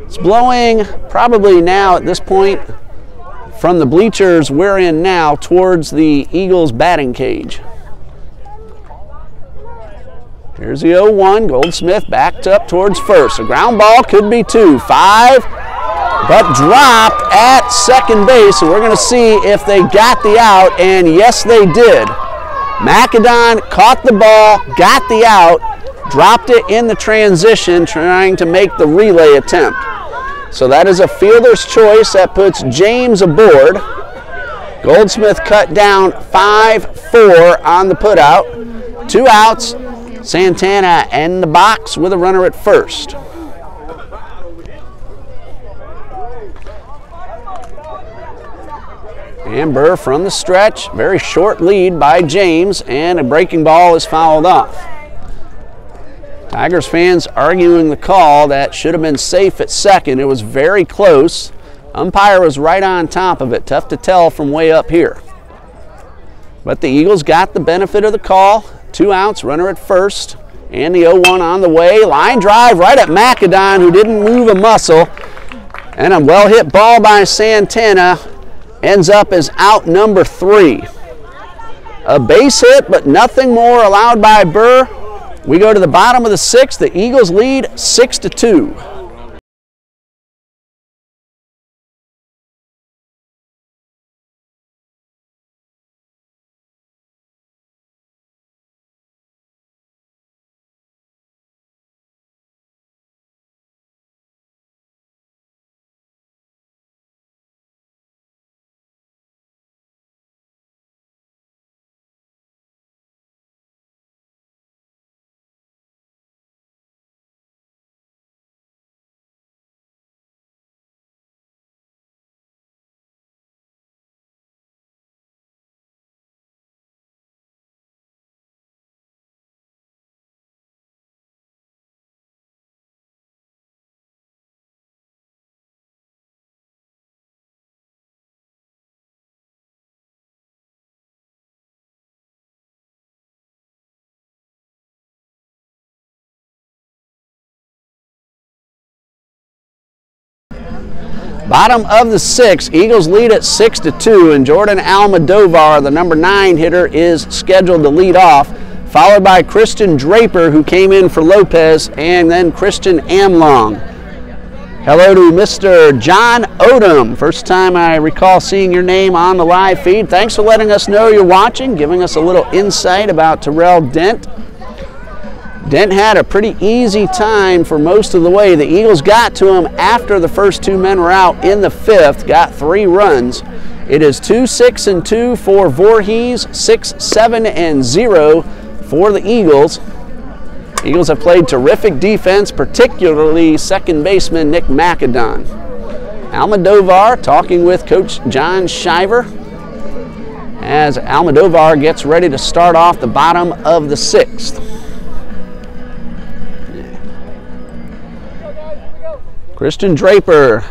It's blowing probably now at this point from the bleachers we're in now towards the Eagles batting cage. Here's the 0-1, Goldsmith backed up towards first. A ground ball, could be 2-5. But dropped at second base, and we're going to see if they got the out, and yes, they did. Macadon caught the ball, got the out, dropped it in the transition, trying to make the relay attempt. So that is a fielder's choice that puts James aboard. Goldsmith cut down 5-4 on the putout. 2 outs, Santana in the box with a runner at first. And Burr from the stretch, very short lead by James, and a breaking ball is fouled off. Tigers fans arguing the call that should have been safe at second. It was very close. Umpire was right on top of it. Tough to tell from way up here. But the Eagles got the benefit of the call. 2 outs, runner at first, and the 0-1 on the way. Line drive right at Macadon, who didn't move a muscle. And a well-hit ball by Santana ends up as out number 3. A base hit, but nothing more allowed by Burr. We go to the bottom of the 6th. The Eagles lead 6-2. Bottom of the 6th, Eagles lead at 6-2, and Jordan Almodovar, the number 9 hitter, is scheduled to lead off, followed by Christian Draper, who came in for Lopez, and then Christian Amlong. Hello to Mr. John Odom. First time I recall seeing your name on the live feed. Thanks for letting us know you're watching, giving us a little insight about Terrell Dent. Dent had a pretty easy time for most of the way. The Eagles got to him after the first 2 men were out in the 5th, got 3 runs. It is 2-6-2 for Voorhees, 6-7-0 for the Eagles. Eagles have played terrific defense, particularly second baseman Nick Macadon. Almodovar talking with Coach John Shiver as Almodovar gets ready to start off the bottom of the 6th. Christian Draper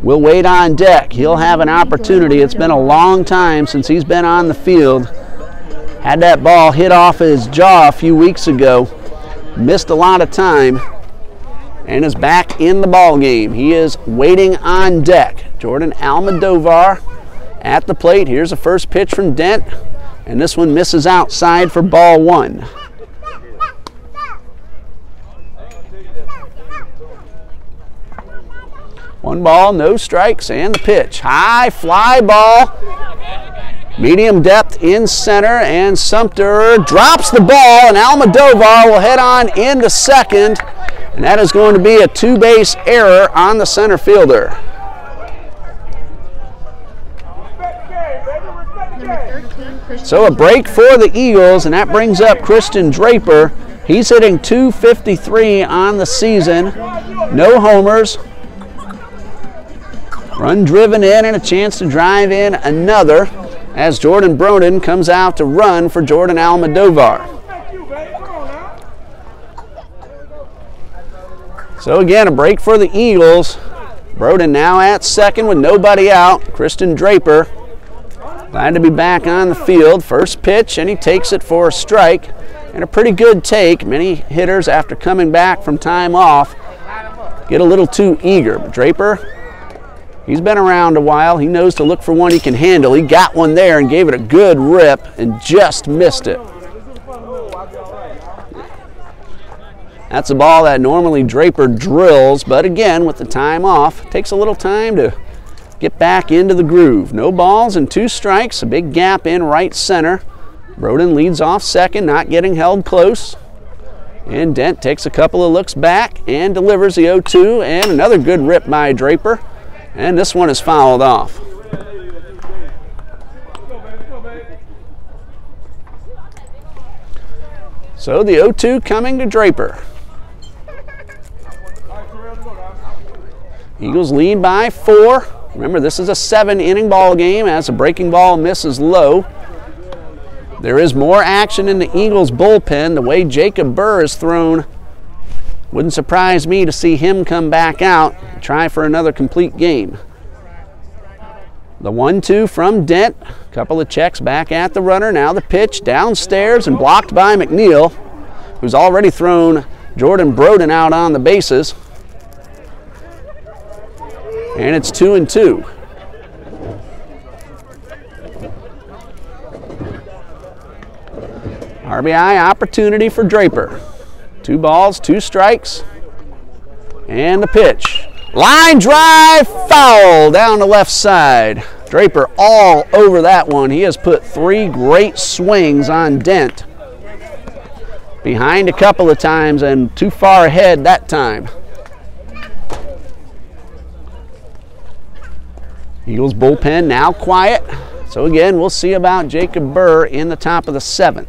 will wait on deck. He'll have an opportunity. It's been a long time since he's been on the field. Had that ball hit off his jaw a few weeks ago. Missed a lot of time and is back in the ball game. He is waiting on deck. Jordan Almodovar at the plate. Here's the first pitch from Dent, and this one misses outside for ball 1. One ball, no strikes, and the pitch. High fly ball Medium depth in center, and Sumter drops the ball, and Almodovar will head on into second, and that is going to be a two-base error on the center fielder. So a break for the Eagles, and that brings up Christian Draper. He's hitting .253 on the season. No homers. Run driven in and a chance to drive in another as Jordan Broden comes out to run for Jordan Almodovar. So again, a break for the Eagles. Broden now at second with nobody out. Christian Draper glad to be back on the field. First pitch, and he takes it for a strike. And a pretty good take. Many hitters, after coming back from time off, get a little too eager. But Draper, he's been around a while. He knows to look for one he can handle. He got one there and gave it a good rip and just missed it. That's a ball that normally Draper drills, but again, with the time off, it takes a little time to get back into the groove. No balls and 2 strikes, a big gap in right center. Broden leads off second, not getting held close. And Dent takes a couple of looks back and delivers the 0-2, and another good rip by Draper. And this one is fouled off. So the 0-2 coming to Draper. Eagles lead by 4. Remember, this is a 7-inning ball game as a breaking ball misses low. There is more action in the Eagles bullpen. The way Jacob Burr is thrown, wouldn't surprise me to see him come back out and try for another complete game. The 1-2 from Dent. A couple of checks back at the runner. Now the pitch downstairs and blocked by McNeil, who's already thrown Jordan Broden out on the bases. And it's 2-2. RBI opportunity for Draper. 2 balls, 2 strikes. And the pitch. Line drive, foul down the left side. Draper all over that one. He has put 3 great swings on Dent. Behind a couple of times and too far ahead that time. Eagles bullpen now quiet. So again, we'll see about Jacob Burr in the top of the 7th.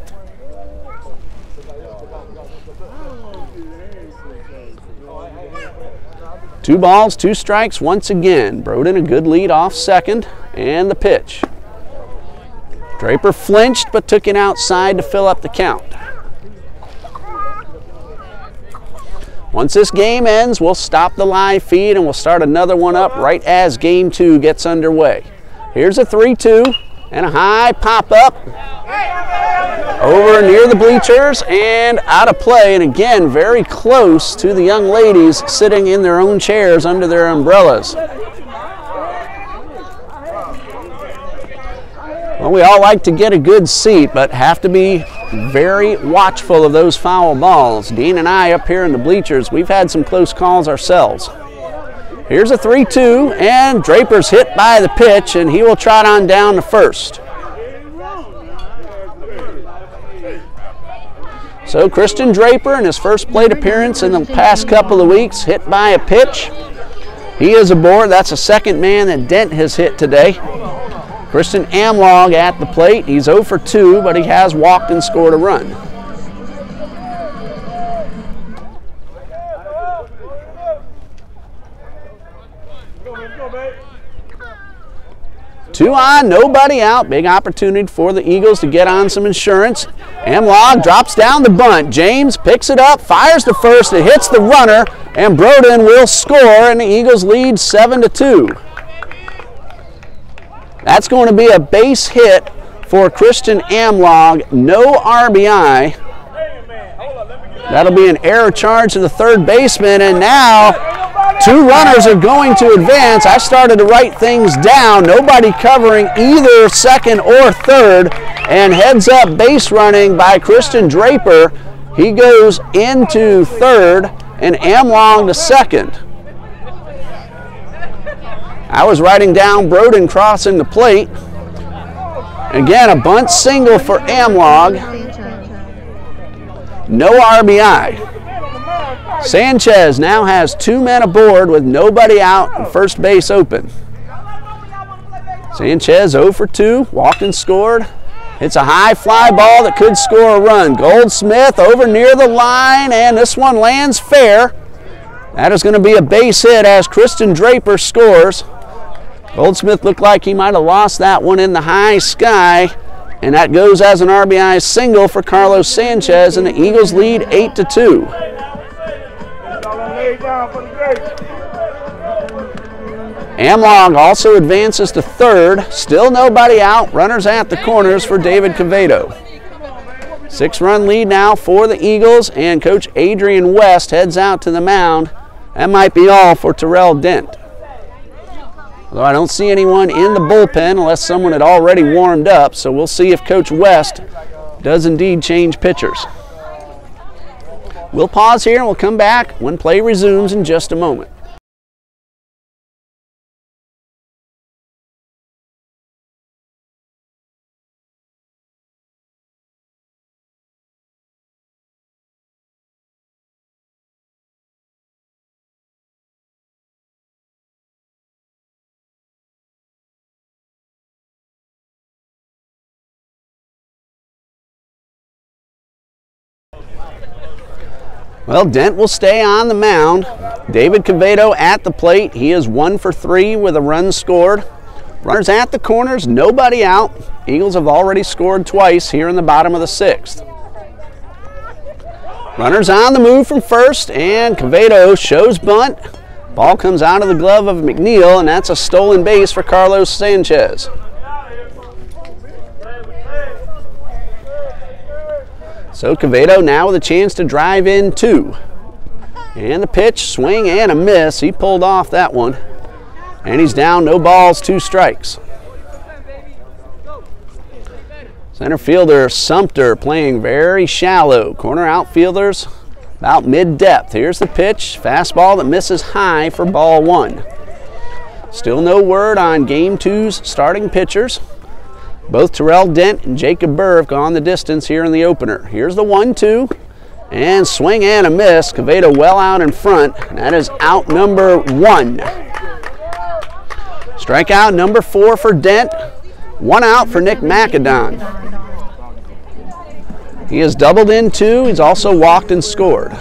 Two balls, 2 strikes once again. Broden a good lead off second, and the pitch. Draper flinched but took it outside to fill up the count. Once this game ends, we'll stop the live feed and we'll start another one up right as game 2 gets underway. Here's a 3-2 and a high pop-up over near the bleachers and out of play, and again very close to the young ladies sitting in their own chairs under their umbrellas. Well, we all like to get a good seat, but have to be very watchful of those foul balls. Dean and I up here in the bleachers, we've had some close calls ourselves. Here's a 3-2, and Draper's hit by the pitch, and he will trot on down to first. So Christian Draper, in his first plate appearance in the past couple of weeks, hit by a pitch. He is aboard. That's the second man that Dent has hit today. Christian Amlog at the plate. He's 0 for 2, but he has walked and scored a run. Two on, nobody out. Big opportunity for the Eagles to get on some insurance. Amlog drops down the bunt. James picks it up, fires to first. It hits the runner, and Broden will score, and the Eagles lead 7-2. That's going to be a base hit for Christian Amlog. No RBI. That'll be an error charge to the third baseman, and now 2 runners are going to advance. I started to write things down. Nobody covering either second or third, and heads up base running by Christian Draper. He goes into third, and Amlog to second. I was writing down Broden crossing the plate, Again, a bunt single for Amlog. No RBI. Sanchez now has 2 men aboard with nobody out and first base open. Sanchez 0 for 2, walked and scored. Hits a high fly ball that could score a run. Goldsmith over near the line, and this one lands fair. That is going to be a base hit as Kristen Draper scores. Goldsmith looked like he might have lost that one in the high sky, and that goes as an RBI single for Carlos Sanchez, and the Eagles lead 8-2. Amlog also advances to third. Still nobody out. Runners at the corners for David Cavedo. 6-run lead now for the Eagles, and Coach Adrian West heads out to the mound. That might be all for Terrell Dent. Although I don't see anyone in the bullpen unless someone had already warmed up, so we'll see if Coach West does indeed change pitchers. We'll pause here and we'll come back when play resumes in just a moment. Well, Dent will stay on the mound. David Cavedo at the plate. He is 1 for 3 with a run scored. Runners at the corners, nobody out. Eagles have already scored twice here in the bottom of the 6th. Runners on the move from first, and Cavedo shows bunt. Ball comes out of the glove of McNeil, and that's a stolen base for Carlos Sanchez. So Cavedo now with a chance to drive in 2. And the pitch, swing and a miss. He pulled off that one. And he's down, no balls, 2 strikes. Center fielder Sumter playing very shallow. Corner outfielders about mid-depth. Here's the pitch, fastball that misses high for ball 1. Still no word on Game 2's starting pitchers. Both Terrell Dent and Jacob Burr have gone the distance here in the opener. Here's the 1-2, and swing and a miss. Cavedo well out in front, and that is out number 1. Strikeout number 4 for Dent. 1 out for Nick McAdon. He has doubled in 2. He's also walked and scored.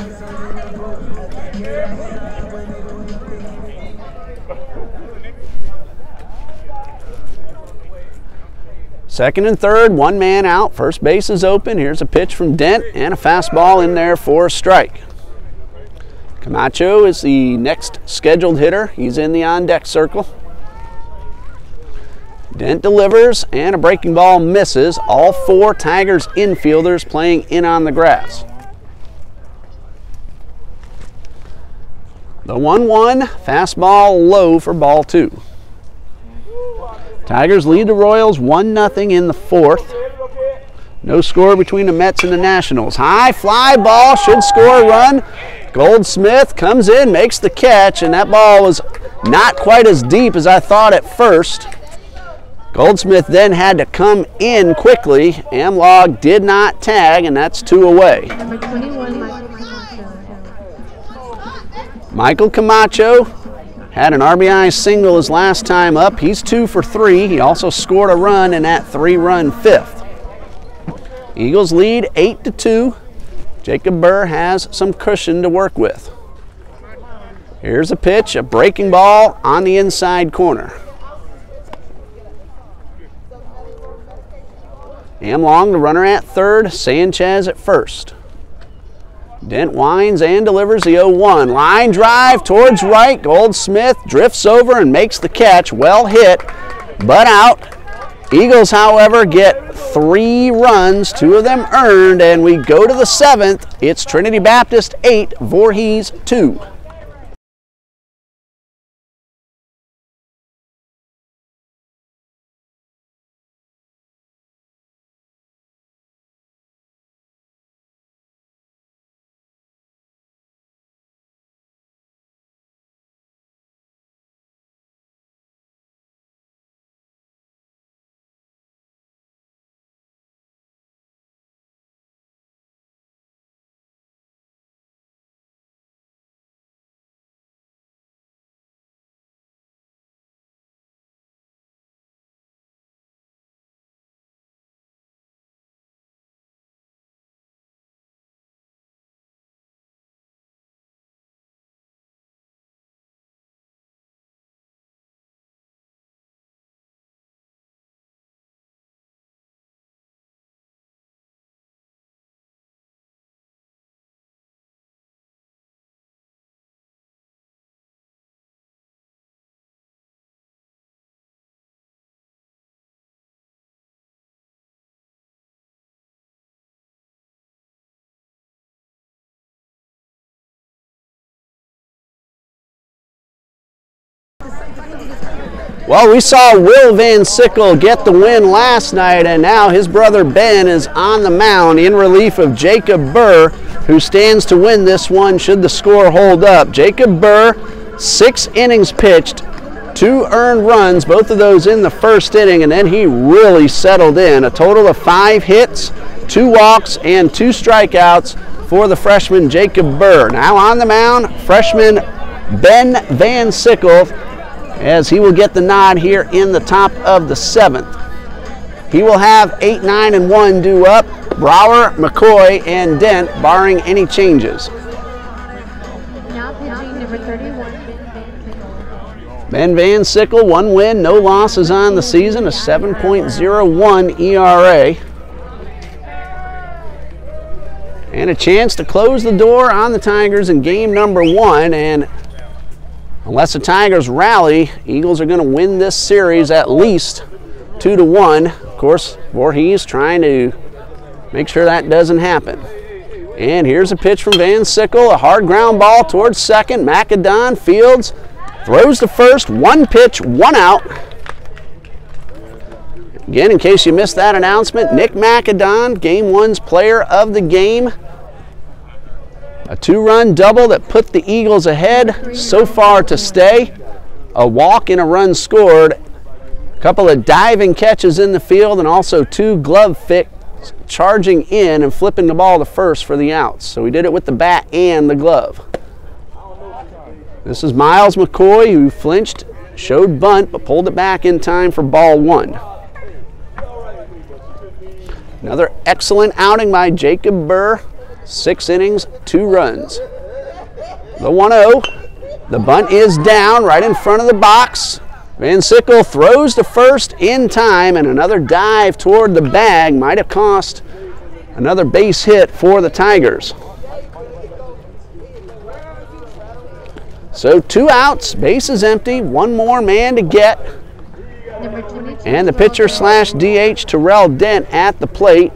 Second and third, 1 man out. First base is open. Here's a pitch from Dent and a fastball in there for a strike. Camacho is the next scheduled hitter. He's in the on-deck circle. Dent delivers, and a breaking ball misses. All 4 Tigers infielders playing in on the grass. The 1-1, fastball low for ball 2. Tigers lead the Royals 1-0 in the 4th. No score between the Mets and the Nationals. High fly ball, should score a run. Goldsmith comes in, makes the catch, and that ball was not quite as deep as I thought at first. Goldsmith then had to come in quickly. Amlog did not tag, and that's 2 away. Number 21, Michael Camacho had an RBI single his last time up. He's 2 for 3. He also scored a run in that 3-run 5th. Eagles lead 8-2. Jacob Burr has some cushion to work with. Here's a pitch, a breaking ball on the inside corner. Amlong, the runner at third, Sanchez at first. Dent winds and delivers the 0-1. Line drive towards right. Goldsmith drifts over and makes the catch. Well hit, but out. Eagles, however, get 3 runs, 2 of them earned, and we go to the 7th. It's Trinity Baptist 8, Voorhees 2. Well, we saw Will Van Sickle get the win last night, and now his brother Ben is on the mound in relief of Jacob Burr, who stands to win this one should the score hold up. Jacob Burr, 6 innings pitched, 2 earned runs, both of those in the first inning, and then he really settled in. A total of 5 hits, 2 walks, and 2 strikeouts for the freshman Jacob Burr. Now on the mound, freshman Ben Van Sickle, as he will get the nod here in the top of the 7th. He will have 8, 9, and 1 due up. Brower, McCoy, and Dent, barring any changes. Now pitching number 31, Ben Van Sickle. Ben Van Sickle, 1 win, no losses on the season, a 7.01 ERA. And a chance to close the door on the Tigers in game number 1, and unless the Tigers rally, Eagles are going to win this series at least 2-1. Of course, Voorhees trying to make sure that doesn't happen. And here's a pitch from Van Sickle, a hard ground ball towards second. Macadon fields, throws to first, 1 pitch, 1 out. Again, in case you missed that announcement, Nick Macadon, Game 1's player of the game. A 2-run double that put the Eagles ahead so far to stay. A walk and a run scored. A couple of diving catches in the field, and also 2 glove flicks charging in and flipping the ball to first for the outs. So he did it with the bat and the glove. This is Miles McCoy, who flinched, showed bunt, but pulled it back in time for ball 1. Another excellent outing by Jacob Burr. 6 innings, 2 runs. The 1-0. The bunt is down right in front of the box. Van Sickle throws to first in time, and another dive toward the bag might have cost another base hit for the Tigers. So 2 outs, base is empty, 1 more man to get. And the pitcher / DH Terrell Dent at the plate.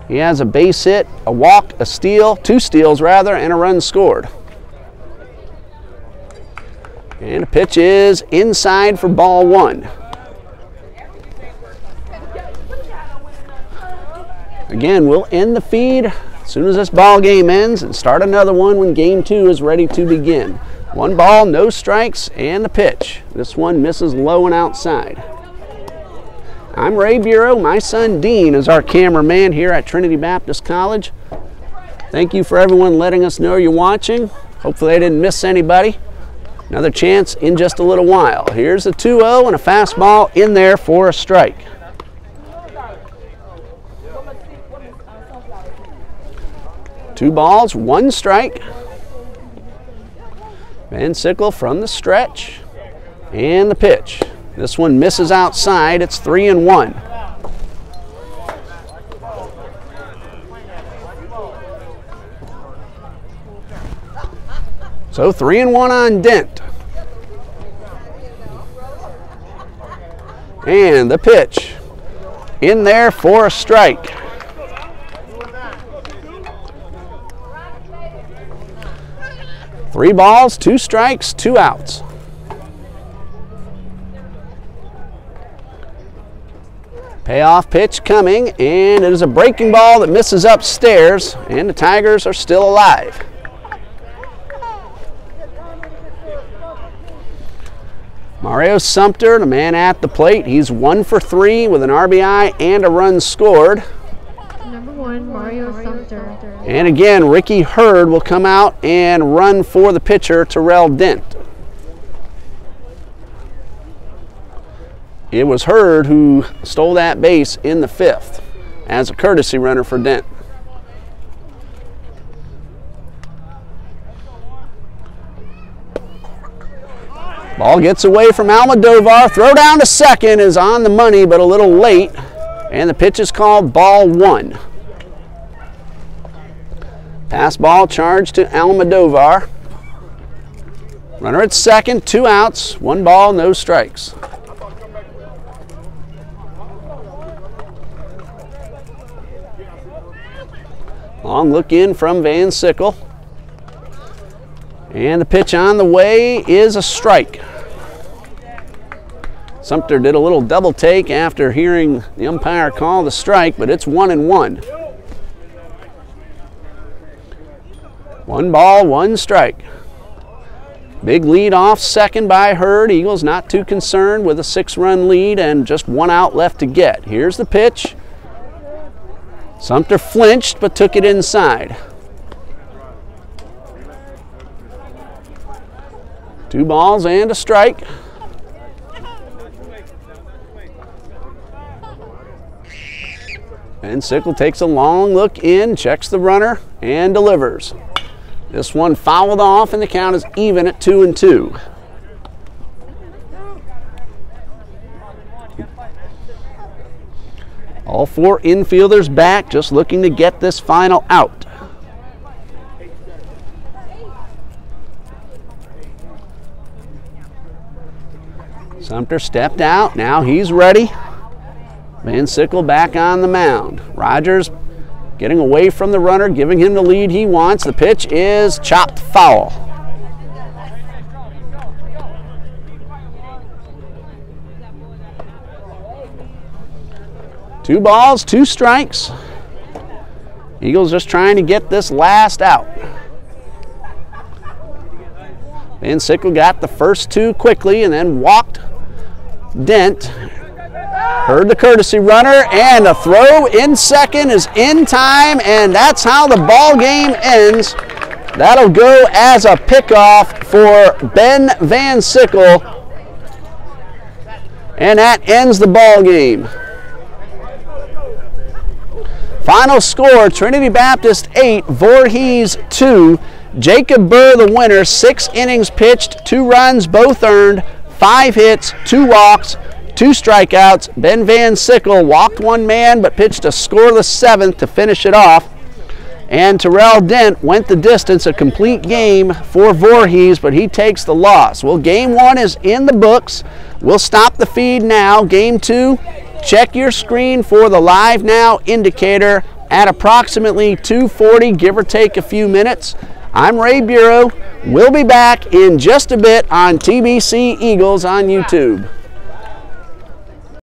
He has a base hit, a walk, a steal, 2 steals rather, and a run scored. And the pitch is inside for ball 1. Again, we'll end the feed as soon as this ball game ends and start another one when game 2 is ready to begin. 1 ball, no strikes, and the pitch. This one misses low and outside. I'm Ray Bureau. My son Dean is our cameraman here at Trinity Baptist College. Thank you for everyone letting us know you're watching. Hopefully I didn't miss anybody. Another chance in just a little while. Here's a 2-0 and a fastball in there for a strike. Two balls, 1 strike. Van Sickle from the stretch. And the pitch. This one misses outside. It's 3-1. So 3-1 on Dent. And the pitch in there for a strike. Three balls, 2 strikes, 2 outs. Payoff pitch coming, and it is a breaking ball that misses upstairs, and the Tigers are still alive. Mario Sumter, the man at the plate, he's 1 for 3 with an RBI and a run scored. Number 1, Mario Sumter. And again, Ricky Hurd will come out and run for the pitcher, Terrell Dent. It was Hurd who stole that base in the 5th as a courtesy runner for Dent. Ball gets away from Almodovar. Throw down to second is on the money, but a little late. And the pitch is called ball 1. Pass ball charged to Almodovar. Runner at second, 2 outs, 1 ball, no strikes. Long look in from Van Sickle. And the pitch on the way is a strike. Sumter did a little double take after hearing the umpire call the strike, but it's 1-1. 1 ball, 1 strike. Big lead off second by Hurd. Eagles not too concerned with a 6-run lead and just 1 out left to get. Here's the pitch. Sumter flinched but took it inside. 2 balls and a strike. And Sickle takes a long look in, checks the runner, and delivers. This one fouled off, and the count is even at 2-2. All 4 infielders back, just looking to get this final out. Sumter stepped out, now he's ready. Van Sickle back on the mound. Rogers getting away from the runner, giving him the lead he wants. The pitch is chopped foul. Two balls, 2 strikes. Eagles just trying to get this last out. Van Sickle got the first 2 quickly and then walked Dent. Heard the courtesy runner, and a throw in second is in time, and that's how the ball game ends. That'll go as a pickoff for Ben Van Sickle, and that ends the ball game. Final score, Trinity Baptist 8, Voorhees 2. Jacob Burr the winner, 6 innings pitched, 2 runs, both earned, 5 hits, 2 walks, 2 strikeouts. Ben Van Sickle walked 1 man but pitched a scoreless 7th to finish it off. And Terrell Dent went the distance, a complete game for Voorhees, but he takes the loss. Well, game 1 is in the books. We'll stop the feed now. Game 2, check your screen for the live now indicator at approximately 2:40, give or take a few minutes. I'm Ray Bureau. We'll be back in just a bit on TBC Eagles on YouTube.